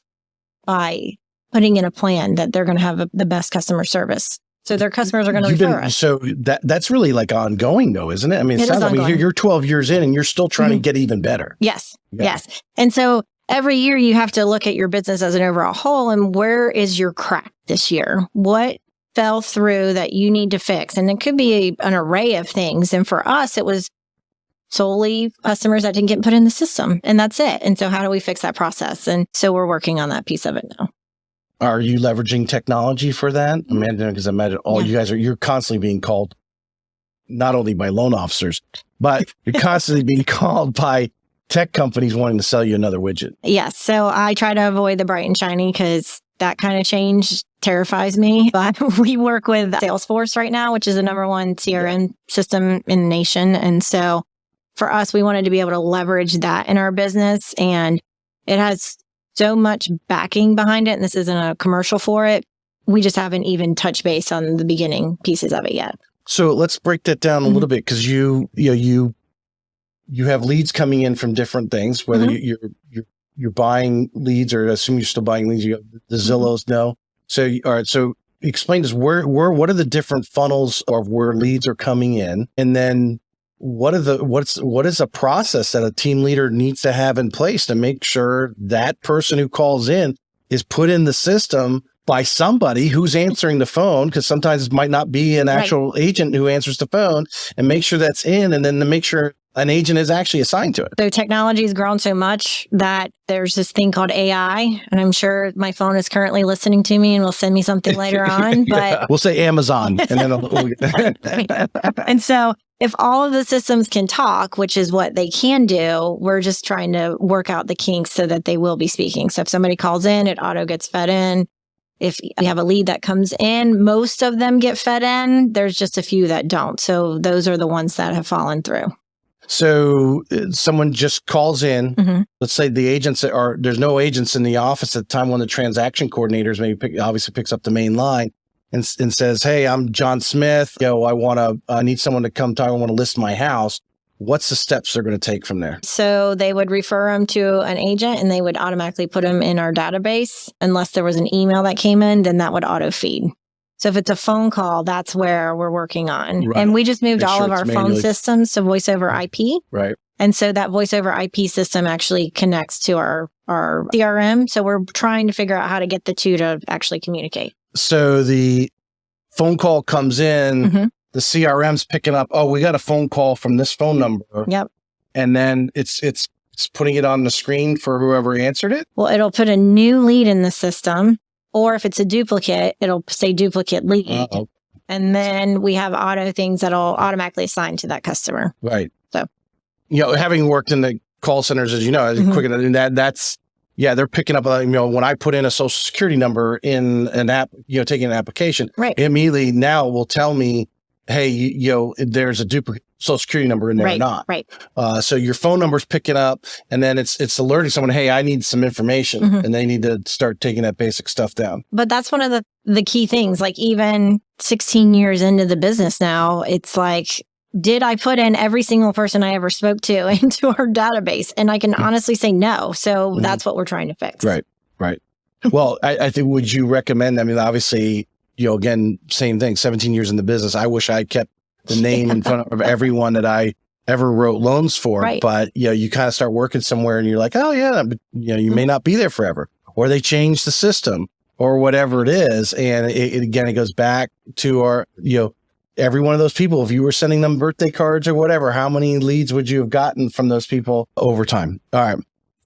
by putting in a plan that they're going to have the best customer service. So their customers are going to refer us. So that's really like ongoing though, isn't it? I mean, it sounds like you're 12 years in and you're still trying to get even better. Yes. Yeah. Yes. And so every year you have to look at your business as an overall whole, and where is your crack this year? What fell through that you need to fix? And it could be an array of things. And for us, it was solely customers that didn't get put in the system, and that's it. And so how do we fix that process? And so we're working on that piece of it now. Are you leveraging technology for that? Amanda, because I imagine you guys you're constantly being called, not only by loan officers, but you're constantly being called by tech companies wanting to sell you another widget. Yes. So I try to avoid the bright and shiny because that kind of change terrifies me. But we work with Salesforce right now, which is the #1 CRM system in the nation. And so for us, we wanted to be able to leverage that in our business. And it has so much backing behind it. And this isn't a commercial for it. We just haven't even touched base on the beginning pieces of it yet. So let's break that down a little bit, because you have leads coming in from different things, whether you're buying leads, or assume you're still buying leads. The Zillows, no. So, all right. So explain to us what are the different funnels of where leads are coming in, and then what is a process that a team leader needs to have in place to make sure that person who calls in is put in the system by somebody who's answering the phone, because sometimes it might not be an actual agent who answers the phone, and make sure that's in, and then to make sure an agent is actually assigned to it. So technology has grown so much that there's this thing called AI, and I'm sure my phone is currently listening to me and will send me something later on. But we'll say Amazon, and then and so if all of the systems can talk, which is what they can do, we're just trying to work out the kinks so that they will be speaking. So if somebody calls in, it auto gets fed in. If we have a lead that comes in, most of them get fed in. There's just a few that don't. So those are the ones that have fallen through. So someone just calls in. Let's say the agents there's no agents in the office at the time. One of the transaction coordinators obviously picks up the main line and says, "Hey, I'm John Smith. I need someone to come talk. I want to list my house." What's the steps they're going to take from there? So they would refer them to an agent, and they would automatically put them in our database. Unless there was an email that came in, then that would auto feed. So if it's a phone call, that's where we're working on. Right. And we just moved all of our phone systems to voice over IP. Right. And so that voice over IP system actually connects to our CRM. So we're trying to figure out how to get the two to actually communicate. So the phone call comes in, the CRM's picking up, we got a phone call from this phone number. Yep. And then it's putting it on the screen for whoever answered it? Well, it'll put a new lead in the system. Or if it's a duplicate, it'll say duplicate lead. Uh-oh. And then we have auto things that'll automatically assign to that customer. Right. So, having worked in the call centers, as you know, they're picking up, when I put in a social security number in an app, taking an application, right, immediately now will tell me, hey, there's a duplicate social security number in there or not. Right. So your phone number's picking up, and then it's alerting someone, hey, I need some information, and they need to start taking that basic stuff down. But that's one of the key things. Like even 16 years into the business now, it's like, did I put in every single person I ever spoke to into our database? And I can honestly say no. So that's what we're trying to fix. Right. Well, I think, would you recommend, obviously, again, same thing, 17 years in the business. I wish I kept the name in front of everyone that I ever wrote loans for. Right. But, you kind of start working somewhere and you're like, oh yeah, but you may not be there forever, or they change the system or whatever it is. And it goes back to our, every one of those people, if you were sending them birthday cards or whatever, how many leads would you have gotten from those people over time? All right.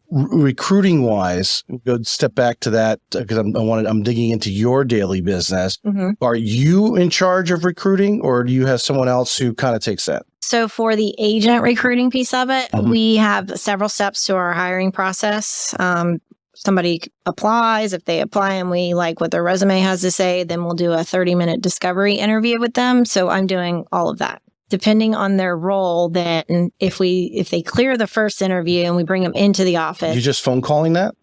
Recruiting wise, go step back to that, because I'm digging into your daily business. Are you in charge of recruiting, or do you have someone else who kind of takes that? So for the agent recruiting piece of it, we have several steps to our hiring process. Somebody applies. If they apply and we like what their resume has to say, then we'll do a 30-minute discovery interview with them. So I'm doing all of that. Depending on their role, then if they clear the first interview and we bring them into the office. You just phone calling that?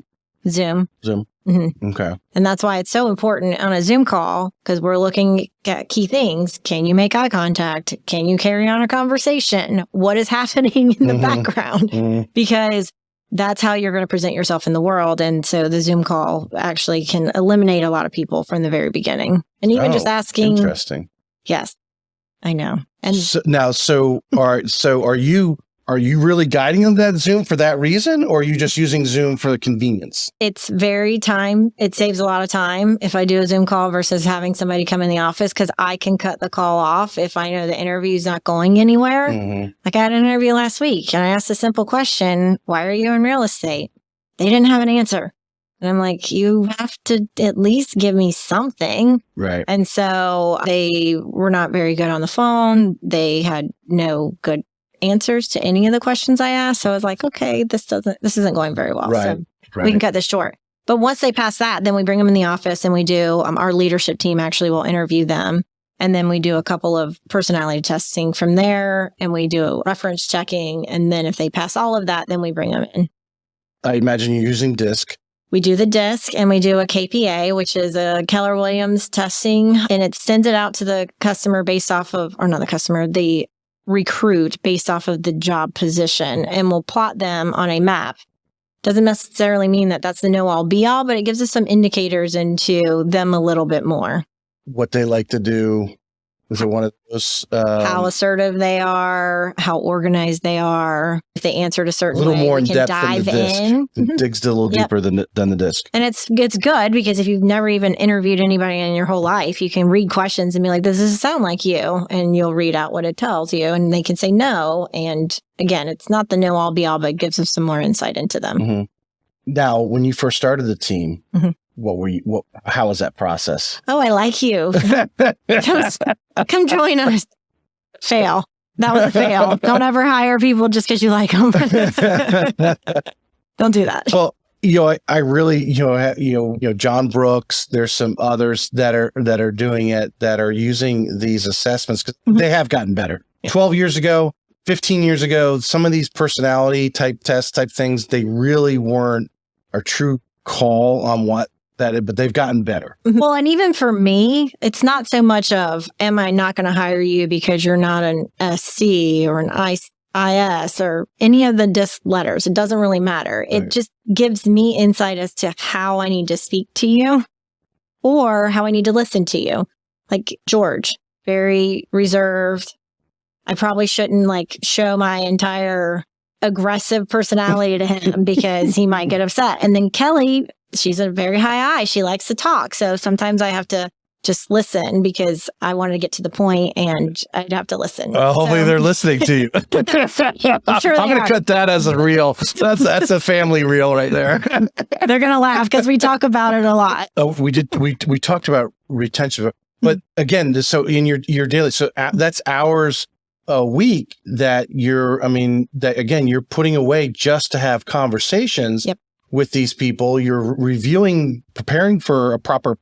Zoom. Okay. And that's why it's so important on a Zoom call, because we're looking at key things. Can you make eye contact? Can you carry on a conversation? What is happening in the background? Because that's how you're going to present yourself in the world. And so the Zoom call actually can eliminate a lot of people from the very beginning. And even just asking. Interesting. Yes, I know. And are you really guiding them to that Zoom for that reason, or are you just using Zoom for the convenience? It's it saves a lot of time if I do a Zoom call versus having somebody come in the office, because I can cut the call off if I know the interview is not going anywhere. Like I had an interview last week and I asked a simple question, why are you in real estate? They didn't have an answer. And I'm like, you have to at least give me something. Right. And so they were not very good on the phone. They had no good answers to any of the questions I asked. So I was like, okay, this isn't going very well. Right. So we can cut this short. But once they pass that, then we bring them in the office and we do, our leadership team actually will interview them. And then we do a couple of personality testing from there, and we do a reference checking. And then if they pass all of that, then we bring them in. I imagine you're using DISC. We do the DISC, and we do a KPA, which is a Keller Williams testing, and it sends it out to the customer based off of, or not the customer, the recruit based off of the job position, and we'll plot them on a map Doesn't necessarily mean that that's the know all be all, but it gives us some indicators into them a little bit more. What they like to do. Is it one of those? How assertive they are, how organized they are. If they answered a certain way, a little more in we can depth dive than the disc. in. It digs a little deeper than the disc. And it's good because if you've never even interviewed anybody in your whole life, you can read questions and be like, does this sound like you? And you'll read out what it tells you. And they can say no. And again, it's not the know all be all, but it gives us some more insight into them. Mm-hmm. Now, when you first started the team, how was that process? Oh, I like you. Come join us. Fail. That was a fail. Don't ever hire people just because you like them. Don't do that. Well, I really, John Brooks, there's some others that are doing it, that are using these assessments because they have gotten better. 12 years ago, 15 years ago, some of these personality type tests type things, they really weren't a true call on what but they've gotten better. Well, and even for me, it's not so much of, am I not going to hire you because you're not an SC or an IS or any of the DISC letters. It doesn't really matter. It just gives me insight as to how I need to speak to you or how I need to listen to you. Like George, very reserved. I probably shouldn't show my entire aggressive personality to him because he might get upset. And then Kelly, she's a very high I. She likes to talk. So sometimes I have to just listen because I wanted to get to the point and I'd have to listen. Well, hopefully they're listening to you. I'm sure I'm going to cut that as a reel. That's a family reel right there. They're going to laugh because we talk about it a lot. Oh, we talked about retention, but again, so in your daily, so that's hours a week that you're putting away just to have conversations with these people. You're preparing for a proper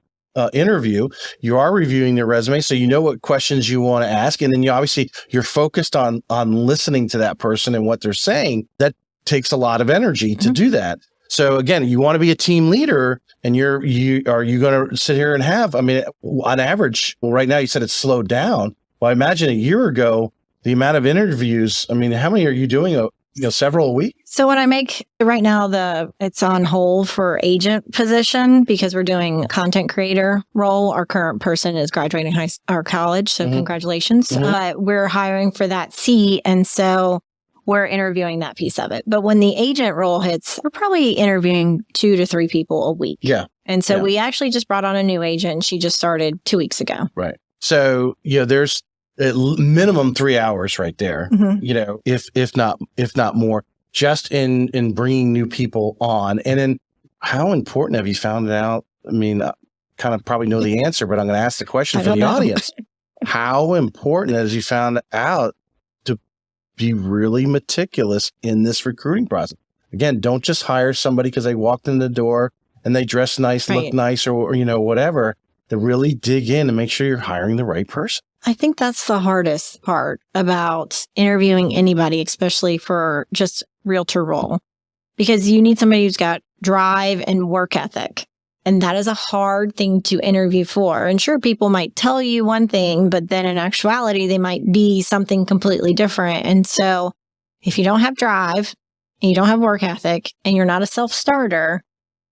interview. You are reviewing their resume, so you know what questions you want to ask, and then you're focused on listening to that person and what they're saying. That takes a lot of energy to do that. So again, you want to be a team leader, and are you going to sit here and have? I mean, on average, well, right now you said it's slowed down. Well, I imagine a year ago, the amount of interviews. I mean, how many are you doing? Several a week? So what I make right now, it's on hold for agent position because we're doing content creator role. Our current person is graduating college. So congratulations. We're hiring for that seat. And so we're interviewing that piece of it. But when the agent role hits, we're probably interviewing 2 to 3 people a week. Yeah. And so we actually just brought on a new agent. She just started 2 weeks ago. Right. So, there's at minimum 3 hours right there, if not more, just in bringing new people on. And then how important have you found it out? I mean, I kind of probably know the answer, but I'm going to ask the question for the audience. How important has you found out to be really meticulous in this recruiting process? Again, don't just hire somebody because they walked in the door and they dress nice, look nice, or whatever. To really dig in and make sure you're hiring the right person. I think that's the hardest part about interviewing anybody, especially for just realtor role, because you need somebody who's got drive and work ethic. And that is a hard thing to interview for. And sure, people might tell you one thing, but then in actuality, they might be something completely different. And so if you don't have drive and you don't have work ethic and you're not a self-starter,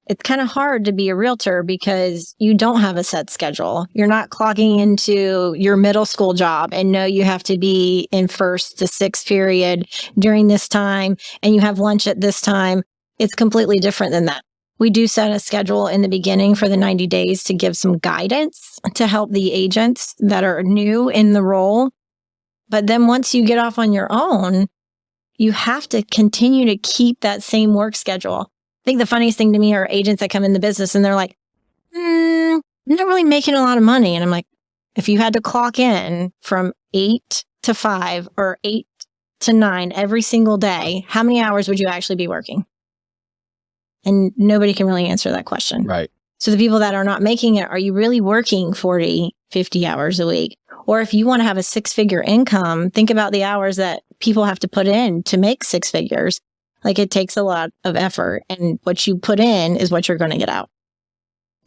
it's kind of hard to be a realtor because you don't have a set schedule. You're not clocking into your middle school job and know you have to be in 1st to 6th period during this time and you have lunch at this time. It's completely different than that. We do set a schedule in the beginning for the 90 days to give some guidance to help the agents that are new in the role. But then once you get off on your own, you have to continue to keep that same work schedule. I think the funniest thing to me are agents that come in the business and they're like, I'm not really making a lot of money. And I'm like, if you had to clock in from 8 to 5 or 8 to 9 every single day, how many hours would you actually be working? And nobody can really answer that question. Right. So the people that are not making it, are you really working 40, 50 hours a week? Or if you want to have a 6-figure income, think about the hours that people have to put in to make 6 figures. It takes a lot of effort, and what you put in is what you're going to get out.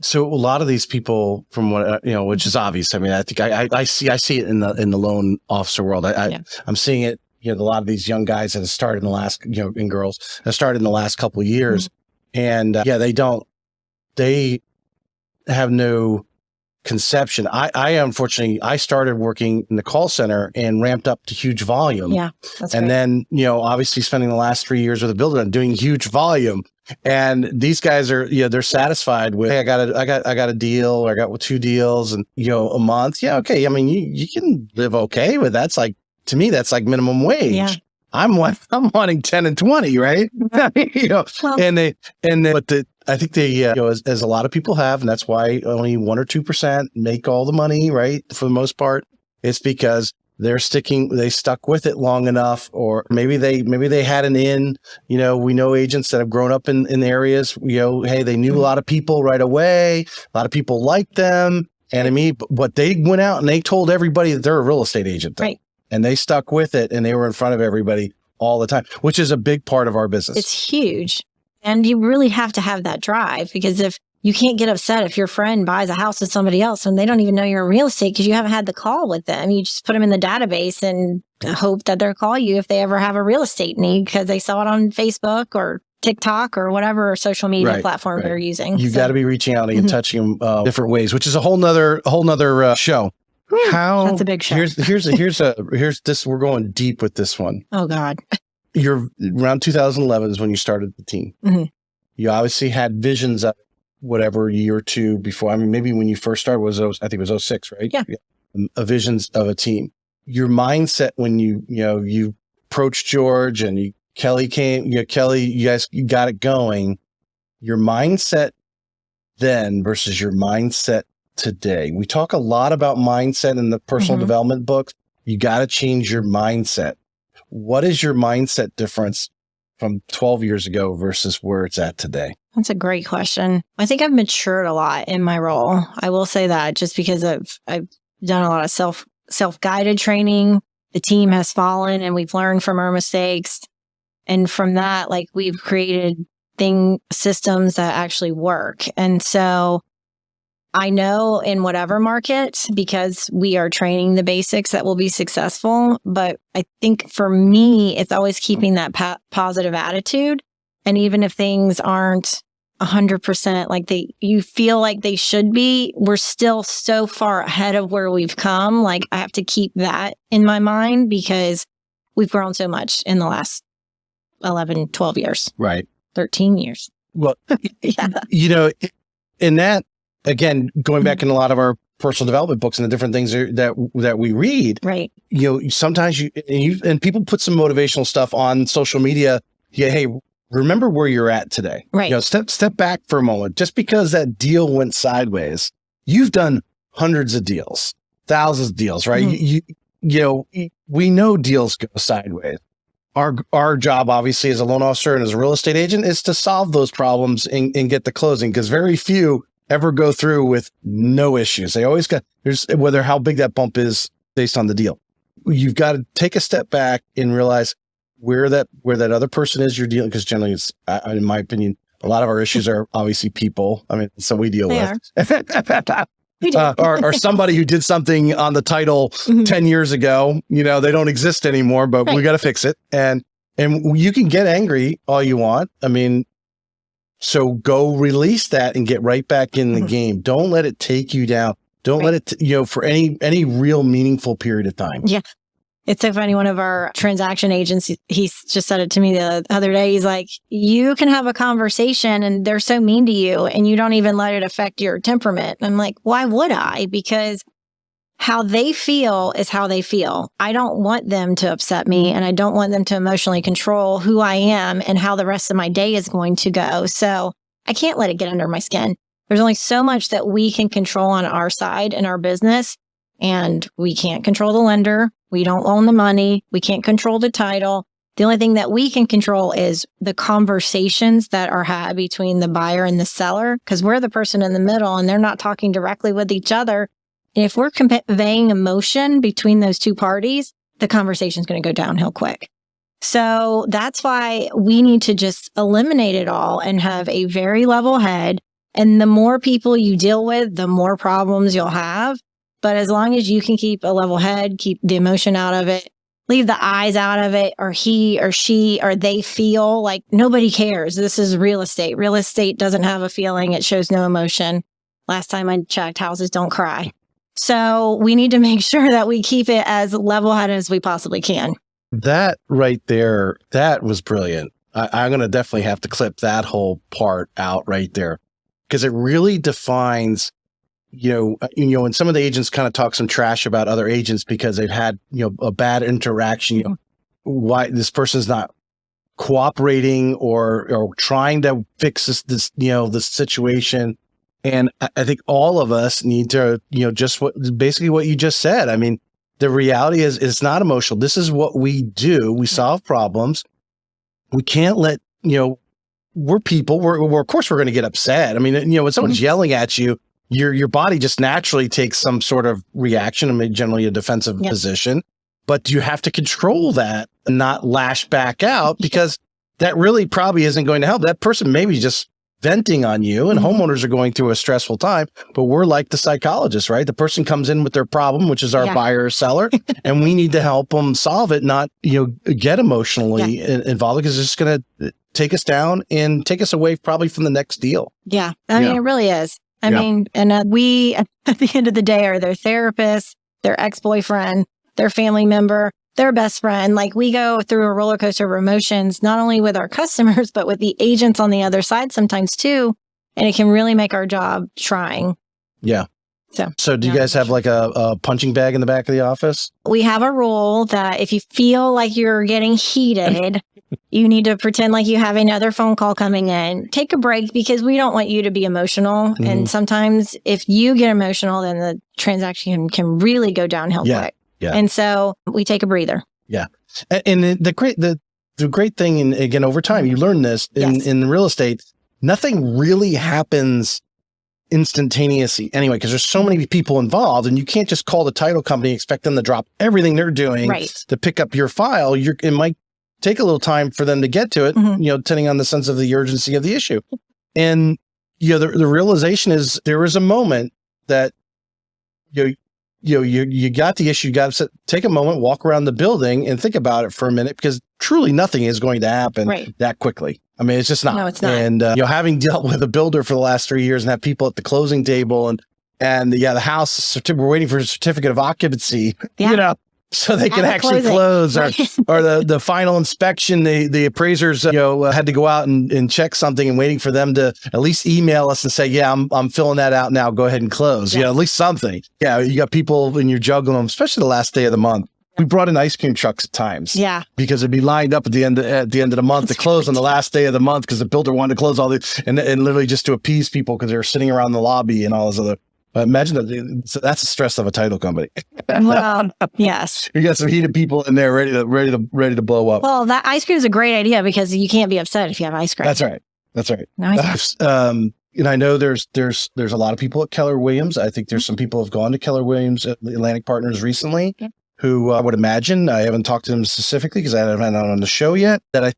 So a lot of these people, from what which is obvious. I mean, I think I see it in the loan officer world. I'm seeing it a lot of these young guys that have started in the last, and girls have started in the last couple of years. And they have no conception. I unfortunately, I started working in the call center and ramped up to huge volume. Yeah. That's and great. then, obviously spending the last 3 years with a builder and doing huge volume. And these guys are, they're satisfied with, hey, I got a deal, or I got 2 deals and, a month. Yeah. Okay. I mean, you can live okay with that's like, to me, that's like minimum wage. Yeah. I'm wanting 10 and 20, right? Well, I think they, as a lot of people have, and that's why only 1 or 2% make all the money, right? For the most part, it's because they stuck with it long enough, or maybe they had an in. We know agents that have grown up in areas. Hey, they knew a lot of people right away. A lot of people liked them, and but they went out and they told everybody that they're a real estate agent, though. Right? And they stuck with it, and they were in front of everybody all the time, which is a big part of our business. It's huge. And you really have to have that drive, because if you can't get upset if your friend buys a house with somebody else and they don't even know you're in real estate because you haven't had the call with them. You just put them in the database and hope that they'll call you if they ever have a real estate need because they saw it on Facebook or TikTok or whatever social media platform they're using. You've got to be reaching out and touching them different ways, which is a whole nother show. That's a big show. Here's this. We're going deep with this one. Oh God. You're around 2011 is when you started the team. Mm-hmm. You obviously had visions of whatever year or two before. I mean, maybe when you first started I think it was 06, right? Yeah. A visions of a team. Your mindset when you approached George and Kelly came, Kelly, you guys got it going. Your mindset then versus your mindset today. We talk a lot about mindset in the personal development books. You got to change your mindset. What is your mindset difference from 12 years ago versus where it's at today? That's a great question. I think I've matured a lot in my role. I will say that just because I've done a lot of self-guided training. The team has fallen and we've learned from our mistakes. And from that, we've created systems that actually work. And so I know in whatever market, because we are training the basics, that will be successful. But I think for me, it's always keeping that positive attitude. And even if things aren't 100% you feel like they should be, we're still so far ahead of where we've come. I have to keep that in my mind because we've grown so much in the last 11, 12 years. Right. 13 years. Well, in that, again, going back in a lot of our personal development books and the different things that we read, right? Sometimes and people put some motivational stuff on social media. Yeah, hey, remember where you're at today. Right. Step back for a moment. Just because that deal went sideways, you've done hundreds of deals, thousands of deals, right? Mm-hmm. We know deals go sideways. Our job, obviously, as a loan officer and as a real estate agent, is to solve those problems and get the closing, because very few ever go through with no issues. They always whether how big that bump is based on the deal. You've got to take a step back and realize where that other person is you're dealing, because generally it's, in my opinion, a lot of our issues are obviously people. I mean, so we deal with. Or somebody who did something on the title 10 years ago, they don't exist anymore, but we got to fix it. And you can get angry all you want. I mean, so go release that and get right back in the game. Don't let it take you down. Don't let it, for any real meaningful period of time. Yeah. It's so funny. One of our transaction agents, he just said it to me the other day. He's like, you can have a conversation and they're so mean to you and you don't even let it affect your temperament. And I'm like, why would I? Because how they feel is how they feel. I don't want them to upset me, and I don't want them to emotionally control who I am and how the rest of my day is going to go. So I can't let it get under my skin. There's only so much that we can control on our side in our business, and we can't control the lender. We don't own the money. We can't control the title. The only thing that we can control is the conversations that are had between the buyer and the seller, because we're the person in the middle and they're not talking directly with each other. And if we're conveying emotion between those two parties, the conversation is going to go downhill quick. So that's why we need to just eliminate it all and have a very level head. And the more people you deal with, the more problems you'll have. But as long as you can keep a level head, keep the emotion out of it, leave the eyes out of it, or he or she or they feel like nobody cares. This is real estate. Real estate doesn't have a feeling. It shows no emotion. Last time I checked, houses don't cry. So we need to make sure that we keep it as level-headed as we possibly can. That right there, that was brilliant. I'm going to definitely have to clip that whole part out right there, because it really defines, and some of the agents kind of talk some trash about other agents because they've had, a bad interaction. Why this person's not cooperating or trying to fix this situation. And I think all of us need to, basically what you just said. I mean, the reality is it's not emotional. This is what we do. We solve problems. We can't let, we're people. We're of course we're going to get upset. I mean, when someone's yelling at you, your body just naturally takes some sort of reaction, and generally a defensive position. But you have to control that and not lash back out, because that really probably isn't going to help. That person maybe just venting on you, and homeowners are going through a stressful time, but we're like the psychologist, right? The person comes in with their problem, which is our buyer or seller, and we need to help them solve it, not, get emotionally involved, because it's just going to take us down and take us away probably from the next deal. Yeah. I mean, it really is. I mean, and we, at the end of the day, are their therapist, their ex-boyfriend, their family member, their best friend. Like, we go through a roller coaster of emotions, not only with our customers, but with the agents on the other side sometimes too. And it can really make our job trying. Yeah. So do you guys have like a punching bag in the back of the office? We have a rule that if you feel like you're getting heated, you need to pretend like you have another phone call coming in. Take a break, because we don't want you to be emotional. And sometimes if you get emotional, then the transaction can really go downhill quick. Yeah. And so we take a breather. Yeah. And the great thing, and again, over time, you learn this in real estate, nothing really happens instantaneously anyway, because there's so many people involved, and you can't just call the title company, expect them to drop everything they're doing to pick up your file. It might take a little time for them to get to it, depending on the sense of the urgency of the issue. And, the realization is there is a moment that, you got the issue. You got to take a moment, walk around the building, and think about it for a minute, because truly nothing is going to happen that quickly. I mean, it's just not. No, it's not. And having dealt with a builder for the last 3 years and have people at the closing table, and the house, we're waiting for a certificate of occupancy. So they can actually close, or the final inspection, the appraisers, had to go out and check something, and waiting for them to at least email us and say, I'm filling that out now. Go ahead and close. At least something. You got people, and you're juggling them, especially the last day of the month. We brought in ice cream trucks at times. Because it'd be lined up at the end of the month to close on the last day of the month, because the builder wanted to close all the, and literally just to appease people, because they were sitting around the lobby and all this other. Imagine that. That's the stress of a title company. Well, yes. You got some heated people in there ready to blow up. Well, that ice cream is a great idea, because you can't be upset if you have ice cream. That's right. And I know there's a lot of people at Keller Williams. I think there's some people who have gone to Keller Williams at Atlantic Partners recently, who I would imagine, I haven't talked to them specifically because I haven't had on the show yet, that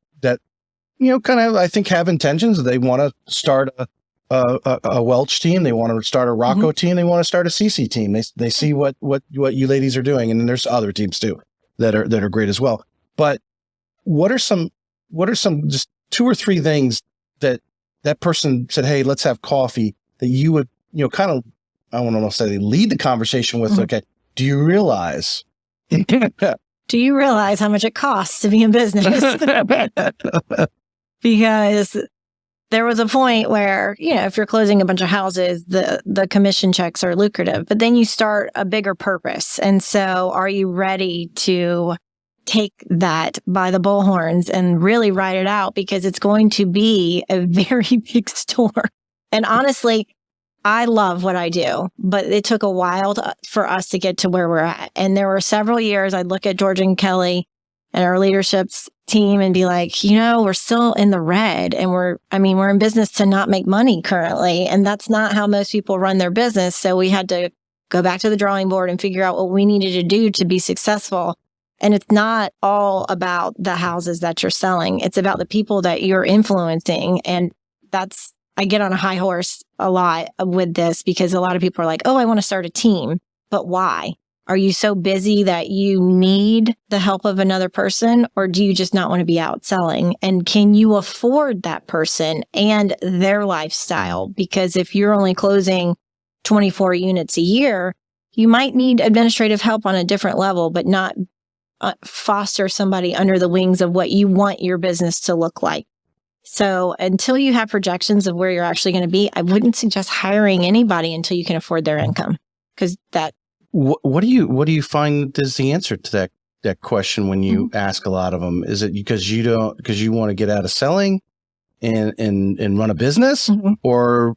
kind of, I think, have intentions. They want to start a Welch team. They want to start a Rocco team. They want to start a CC team. They see what you ladies are doing. And then there's other teams too that are great as well. But what are some just 2 or 3 things that person said, hey, let's have coffee, that you would, kind of, I don't want to say lead the conversation with, okay, do you realize how much it costs to be in business? Because there was a point where, if you're closing a bunch of houses, the commission checks are lucrative, but then you start a bigger purpose. And so are you ready to take that by the bullhorns and really ride it out? Because it's going to be a very big store. And honestly, I love what I do, but it took a while for us to get to where we're at. And there were several years I'd look at George and Kelly and our leadership's team and be like, we're still in the red, and we're in business to not make money currently. And that's not how most people run their business. So we had to go back to the drawing board and figure out what we needed to do to be successful. And it's not all about the houses that you're selling. It's about the people that you're influencing. And I get on a high horse a lot with this, because a lot of people are like, oh, I want to start a team, but why? Are you so busy that you need the help of another person, or do you just not want to be out selling? And can you afford that person and their lifestyle? Because if you're only closing 24 units a year, you might need administrative help on a different level, but not foster somebody under the wings of what you want your business to look like. So until you have projections of where you're actually going to be, I wouldn't suggest hiring anybody until you can afford their income, because that. What do you find is the answer to that question when you ask a lot of them? Is it because you want to get out of selling and run a business, or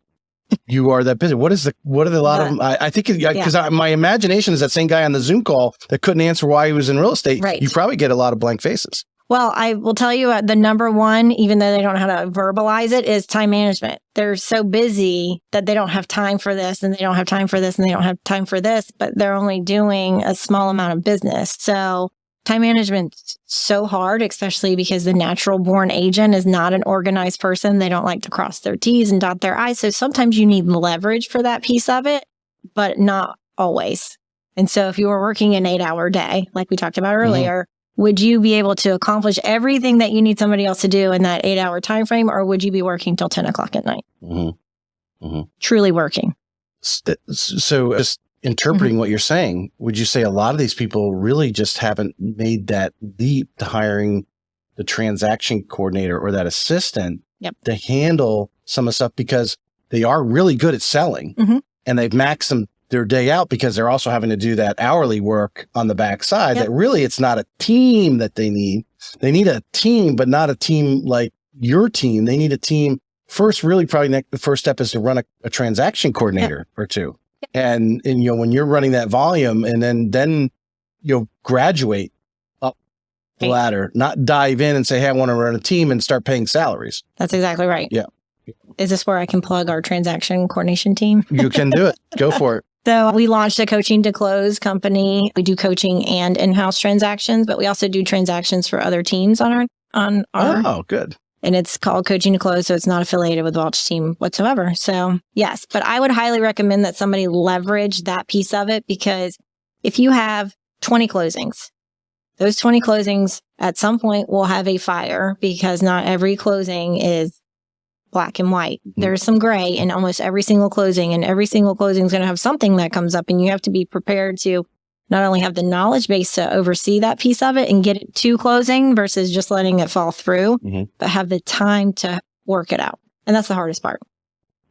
you are that busy? What are the lot of them? I think because my imagination is that same guy on the Zoom call that couldn't answer why he was in real estate. Right. You probably get a lot of blank faces. Well, I will tell you the number one, even though they don't know how to verbalize it, is time management. They're so busy that they don't have time for this, and they don't have time for this, and they don't have time for this, but they're only doing a small amount of business. So time management's so hard, especially because the natural born agent is not an organized person. They don't like to cross their T's and dot their I's. So sometimes you need leverage for that piece of it, but not always. And so if you were working an 8-hour day, like we talked about earlier, would you be able to accomplish everything that you need somebody else to do in that 8-hour time frame, or would you be working till 10 o'clock at night? Truly working. So just interpreting what you're saying, would you say a lot of these people really just haven't made that leap to hiring the transaction coordinator or that assistant to handle some of the stuff because they are really good at selling and they've maxed their day out because they're also having to do that hourly work on the backside that really it's not a team that they need. They need a team, but not a team like your team. They need a team first. Really probably the first step is to run a transaction coordinator or two. And when you're running that volume and then you'll graduate up the ladder, not dive in and say, hey, I want to run a team and start paying salaries. That's exactly right. Yeah. Is this where I can plug our transaction coordination team? You can do it. Go for it. So we launched a coaching to close company. We do coaching and in-house transactions, but we also do transactions for other teams on our. Oh, good. And it's called Coaching to Close, so it's not affiliated with Welch team whatsoever. So yes, but I would highly recommend that somebody leverage that piece of it, because if you have 20 closings, those 20 closings at some point will have a fire, because not every closing is black and white. There's some gray in almost every single closing, and every single closing is going to have something that comes up, and you have to be prepared to not only have the knowledge base to oversee that piece of it and get it to closing versus just letting it fall through, but have the time to work it out. And that's the hardest part.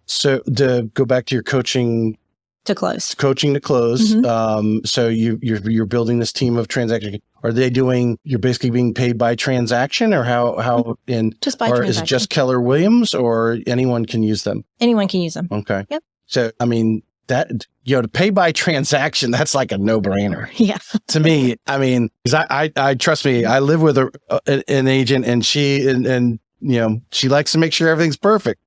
So to go back to your coaching to close. So you're building this team of transaction. Are they you're basically being paid by transaction, or how just by or transaction. is it just Keller Williams, or anyone can use them? Anyone can use them. Okay. Yep. So, I mean, that, to pay by transaction, that's like a no-brainer. Yeah. To me, I mean, because I trust me, I live with an agent, and she likes to make sure everything's perfect,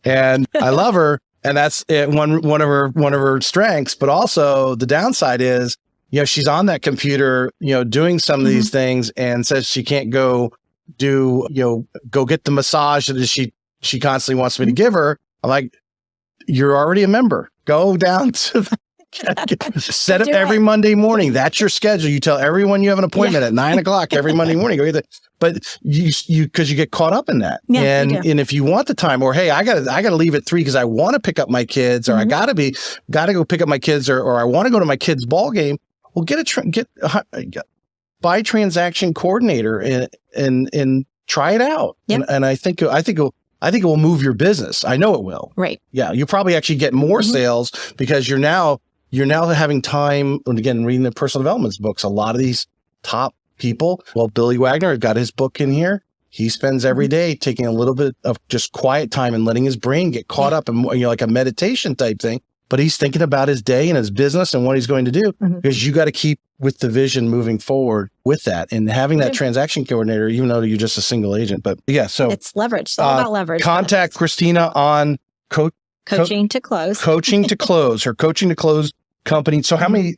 and I love her, and that's one of her strengths. But also the downside is, she's on that computer, doing some of these things, and says she can't go get the massage that she constantly wants me to give her. I'm like, you're already a member. Go down to set up every Monday morning. That's your schedule. You tell everyone you have an appointment at 9:00 every Monday morning. Go get that. But because you get caught up in that. Yeah, and if you want the time, or hey, I gotta leave at 3 because I want to pick up my kids, or I gotta go pick up my kids, or I want to go to my kids' ball game. Well, buy transaction coordinator and try it out. Yep. And I think it will move your business. I know it will. Right. Yeah. You'll probably actually get more sales because you're now having time. And again, reading the personal development books, a lot of these top people, Billy Wagner got his book in here. He spends every day taking a little bit of just quiet time and letting his brain get caught up in, like a meditation type thing. But he's thinking about his day and his business and what he's going to do, because you got to keep with the vision moving forward with that, and having that transaction coordinator, even though you're just a single agent. But yeah, so it's leverage. It's all about leverage. Contact Christina on Coaching to Close. Coaching to Close, her Coaching to Close company. So how many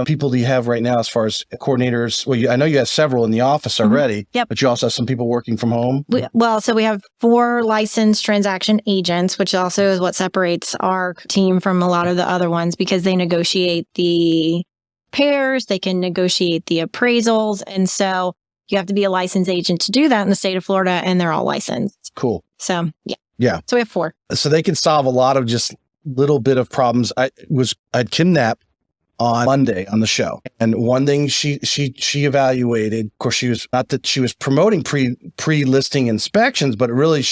people do you have right now as far as coordinators? Well, I know you have several in the office already, but you also have some people working from home. So we have 4 licensed transaction agents, which also is what separates our team from a lot of the other ones, because they negotiate the repairs. They can negotiate the appraisals. And so you have to be a licensed agent to do that in the state of Florida, and they're all licensed. Cool. So, yeah. Yeah. So we have 4. So they can solve a lot of just little bit of problems. I'd kidnapped on Monday on the show. And one thing she evaluated, of course, she was not that she was promoting pre-listing inspections, but really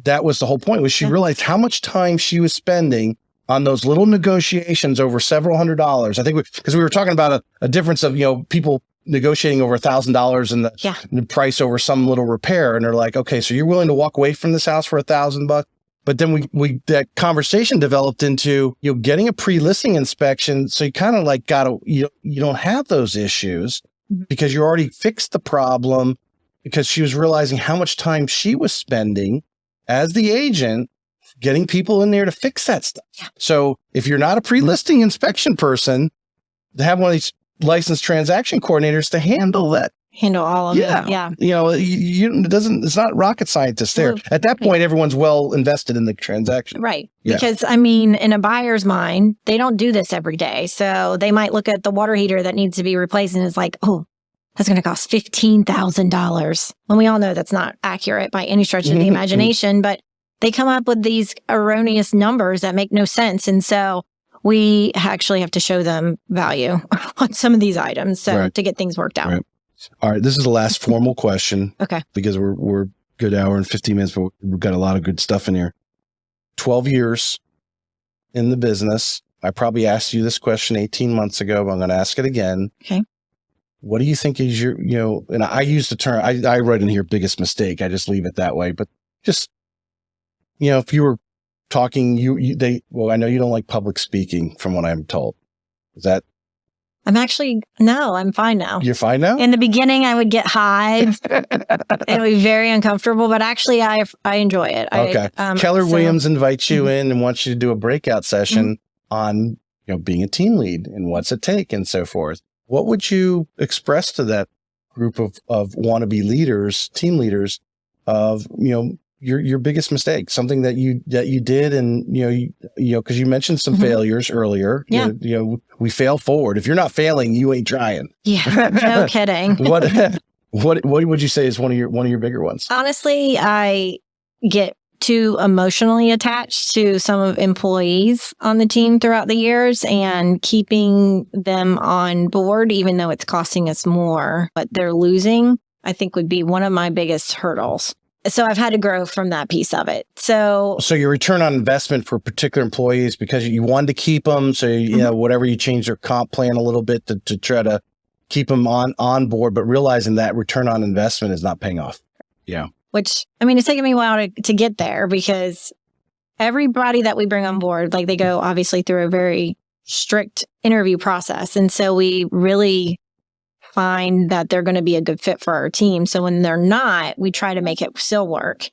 that was the whole point, was she realized how much time she was spending on those little negotiations over several $100s. I think because we were talking about a difference of, people negotiating over $1,000 and the price over some little repair. And they're like, okay, so you're willing to walk away from this house for $1,000? But then we that conversation developed into, getting a pre-listing inspection. So you kind of like you don't have those issues because you already fixed the problem, because she was realizing how much time she was spending as the agent getting people in there to fix that stuff. Yeah. So if you're not a pre-listing inspection person, to have one of these licensed transaction coordinators to handle all of it. Yeah. It's not rocket scientists there. At that point, everyone's well invested in the transaction. Right. Yeah. Because in a buyer's mind, they don't do this every day. So they might look at the water heater that needs to be replaced and it's like, oh, that's going to cost $15,000. And we all know that's not accurate by any stretch of the imagination, but they come up with these erroneous numbers that make no sense. And so we actually have to show them value on some of these items to get things worked out. Right. All right. This is the last formal question. Okay. Because we're good hour and 15 minutes, but we've got a lot of good stuff in here. 12 years in the business. I probably asked you this question 18 months ago, but I'm going to ask it again. Okay. What do you think is your, and I use the term, I write in here biggest mistake. I just leave it that way, but just, if you were talking, I know you don't like public speaking from what I'm told. Is that? I'm fine now. You're fine now? In the beginning, I would get high. It would be very uncomfortable, but actually I enjoy it. Okay. Keller Williams invites you in and wants you to do a breakout session on, being a team lead and what's it take and so forth. What would you express to that group of wannabe leaders, team leaders of, your biggest mistake, something that you did, and because you mentioned some failures earlier. Yeah. We fail forward. If you're not failing, you ain't trying. Yeah, no kidding. What would you say is one of your bigger ones? Honestly, I get too emotionally attached to some of employees on the team throughout the years, and keeping them on board, even though it's costing us more, but they're losing, I think would be one of my biggest hurdles. So I've had to grow from that piece of it. So your return on investment for particular employees, because you wanted to keep them. So, whatever you change their comp plan a little bit to try to keep them on board, but realizing that return on investment is not paying off. Yeah. Which, it's taken me a while to get there, because everybody that we bring on board, they go obviously through a very strict interview process. And so we really find that they're going to be a good fit for our team. So when they're not, we try to make it still work.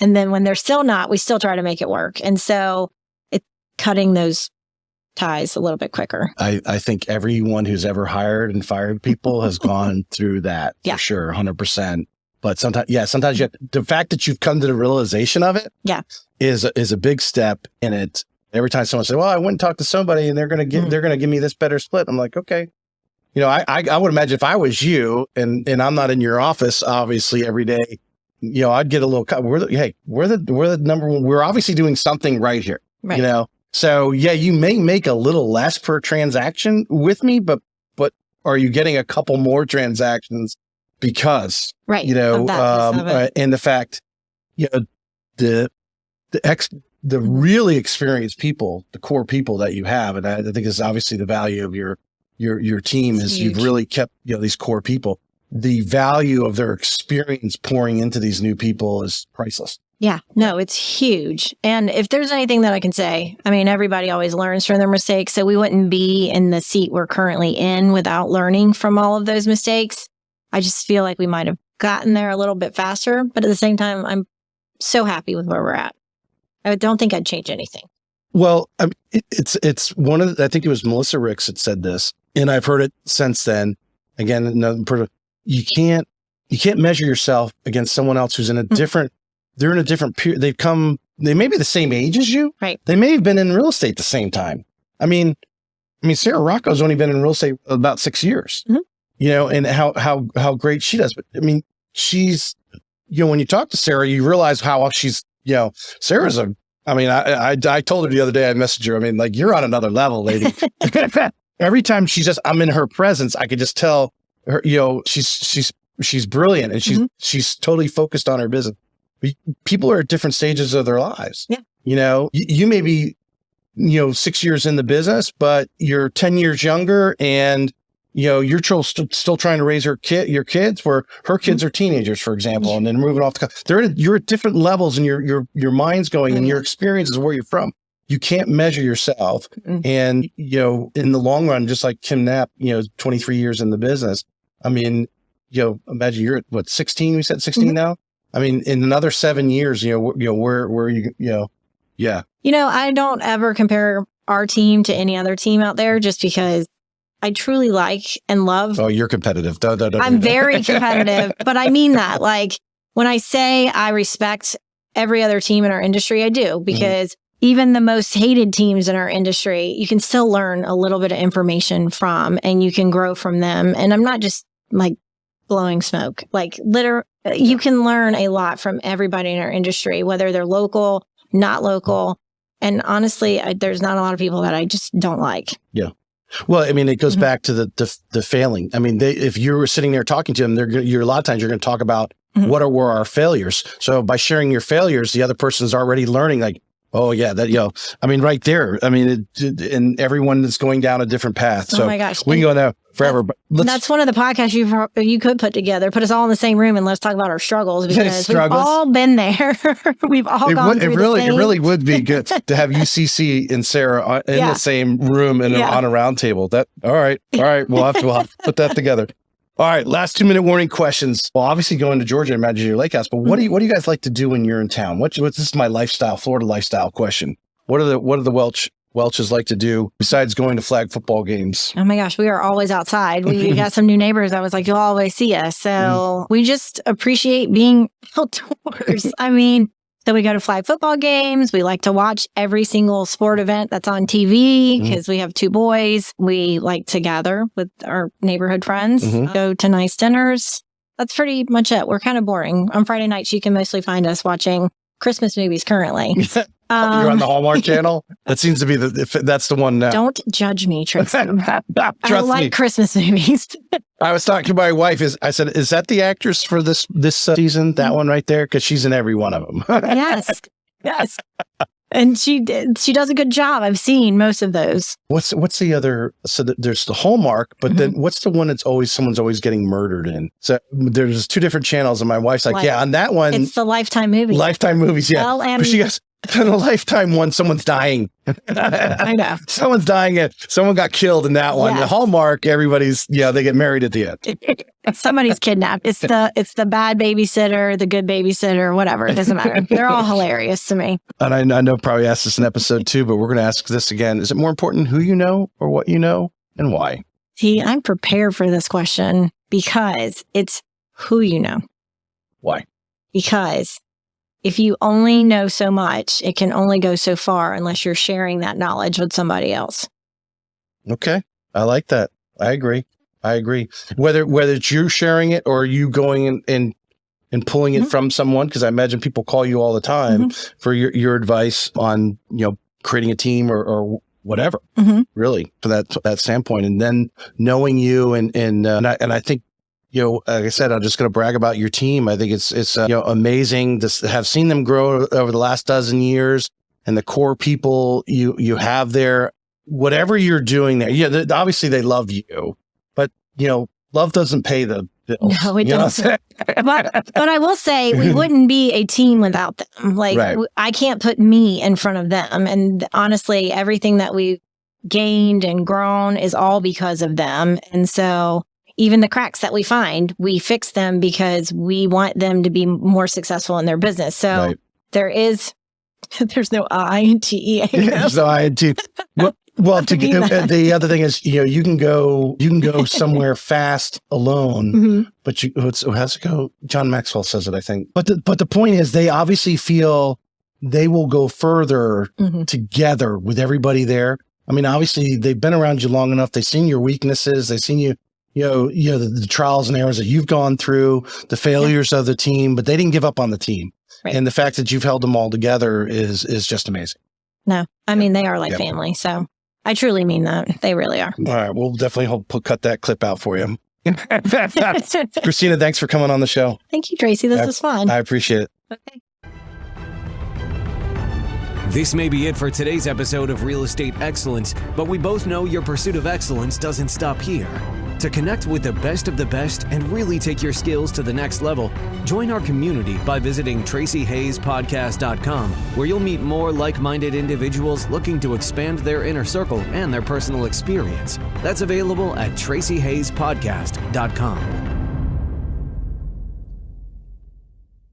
And then when they're still not, we still try to make it work. And so it's cutting those ties a little bit quicker. I think everyone who's ever hired and fired people has gone through that for sure, 100%. But sometimes the fact that you've come to the realization of it is a big step in it. Every time someone says, well, I went and talked to somebody and they're going to give me this better split. I'm like, okay. I would imagine if I was you and I'm not in your office, obviously every day, I'd get a little cut. We're the number one. We're obviously doing something right here, right. So you may make a little less per transaction with me, but are you getting a couple more transactions because, and the fact, the really experienced people, the core people that you have. And I think is obviously the value of your team is you've really kept, these core people. The value of their experience pouring into these new people is priceless. Yeah, no, it's huge. And if there's anything that I can say, everybody always learns from their mistakes. So we wouldn't be in the seat we're currently in without learning from all of those mistakes. I just feel like we might have gotten there a little bit faster, but at the same time, I'm so happy with where we're at. I don't think I'd change anything. Well, it's one of I think it was Melissa Ricks that said this, and I've heard it since then. Again, you can't measure yourself against someone else who's in a different. They're in a different period. They may be the same age as you. Right. They may have been in real estate at the same time. I mean, Sarah Rocco's only been in real estate about 6 years, and how great she does. But I mean, she's, when you talk to Sarah, you realize how she's, Sarah's I told her the other day, I messaged her, I mean, like, you're on another level, lady. Every time I'm in her presence, I could just tell her, she's brilliant, and she's totally focused on her business. People are at different stages of their lives. Yeah. You may be, 6 years in the business, but you're 10 years younger, and you're still trying to raise your kids, where her kids are teenagers, for example, and then moving off you're at different levels, and your mind's going, and your experience is where you're from. You can't measure yourself. And, in the long run, just like Kim Knapp, 23 years in the business. I mean, imagine you're at 16, we said 16 now. I mean, in another 7 years, where you, yeah. I don't ever compare our team to any other team out there, just because I truly like and love. Oh, you're competitive. I'm very competitive, but I mean that. Like, when I say I respect every other team in our industry, I do, because even the most hated teams in our industry, you can still learn a little bit of information from, and you can grow from them. And I'm not just like blowing smoke. Like, you can learn a lot from everybody in our industry, whether they're local, not local. And honestly, there's not a lot of people that I just don't like. Yeah. Well, I mean, it goes back to the failing. I mean, if you were sitting there talking to them, a lot of times you're going to talk about what were our failures. So by sharing your failures, the other person's already learning, like, oh yeah, that, I mean, right there. I mean, and everyone is going down a different path. So oh my gosh, we can go there forever. But that's one of the podcasts you could put together. Put us all in the same room and let's talk about our struggles, because we've all been there. We've all gone through the same. It really would be good to have UCC and Sarah in the same room and on a round table. All right. We'll have to put that together. All right, last 2-minute warning questions. Well, obviously going to Georgia, imagine your lake house, but what do you guys like to do when you're in town? This is my Florida lifestyle question. What do the Welches like to do besides going to flag football games? Oh my gosh, we are always outside. We got some new neighbors. I was like, you'll always see us. So we just appreciate being outdoors. I mean, so we go to flag football games. We like to watch every single sport event that's on TV, because we have 2 boys. We like to gather with our neighborhood friends, go to nice dinners. That's pretty much it. We're kind of boring. On Friday nights, you can mostly find us watching Christmas movies currently. You're on the Hallmark Channel? That seems to be that's the one now. Don't judge me, Tracy. I like Christmas movies. I was talking to my wife. I said, is that the actress for this season? That one right there? Because she's in every one of them. Yes. And she does a good job. I've seen most of those. What's the other? So there's the Hallmark, but then what's the one that's someone's always getting murdered in? So there's 2 different channels, and my wife's like, yeah, on that one, it's the Lifetime movies. Lifetime movies, yeah. But she goes, in the Lifetime one, someone's dying. I know. Someone's dying. Someone got killed in that one. Yes. The Hallmark, everybody's, they get married at the end. Somebody's kidnapped. It's the bad babysitter, the good babysitter, whatever. It doesn't matter. They're all hilarious to me. And I know probably asked this in episode 2, but we're going to ask this again. Is it more important who you know or what you know, and why? See, I'm prepared for this question, because it's who you know. Why? Because if you only know so much, it can only go so far unless you're sharing that knowledge with somebody else. Okay. I like that. I agree. Whether it's you sharing it or you going and pulling it from someone, because I imagine people call you all the time for your advice on, creating a team or whatever, really, for that standpoint. And then knowing you and I think, like I said, I'm just going to brag about your team. I think it's amazing to have seen them grow over the last dozen years, and the core people you have there. Whatever you're doing there, obviously they love you, but love doesn't pay the bills. No, it doesn't. But I will say we wouldn't be a team without them. Like, right. I can't put me in front of them, and honestly, everything that we've gained and grown is all because of them. And so, even the cracks that we find, we fix them because we want them to be more successful in their business. So there's no I in TEA. There's no I in T. Well, the other thing is, you can go somewhere fast alone, but how's it go? John Maxwell says it, I think. But the point is, they obviously feel they will go further together with everybody there. I mean, obviously they've been around you long enough. They've seen your weaknesses. They've seen the trials and errors that you've gone through, the failures of the team, but they didn't give up on the team. Right. And the fact that you've held them all together is just amazing. No, I mean, they are like family. So I truly mean that. They really are. All right. We'll definitely cut that clip out for you. Christina, thanks for coming on the show. Thank you, Tracy. This was fun. I appreciate it. Okay. This may be it for today's episode of Real Estate Excellence, but we both know your pursuit of excellence doesn't stop here. To connect with the best of the best and really take your skills to the next level, join our community by visiting TracyHayesPodcast.com, where you'll meet more like-minded individuals looking to expand their inner circle and their personal experience. That's available at TracyHayesPodcast.com.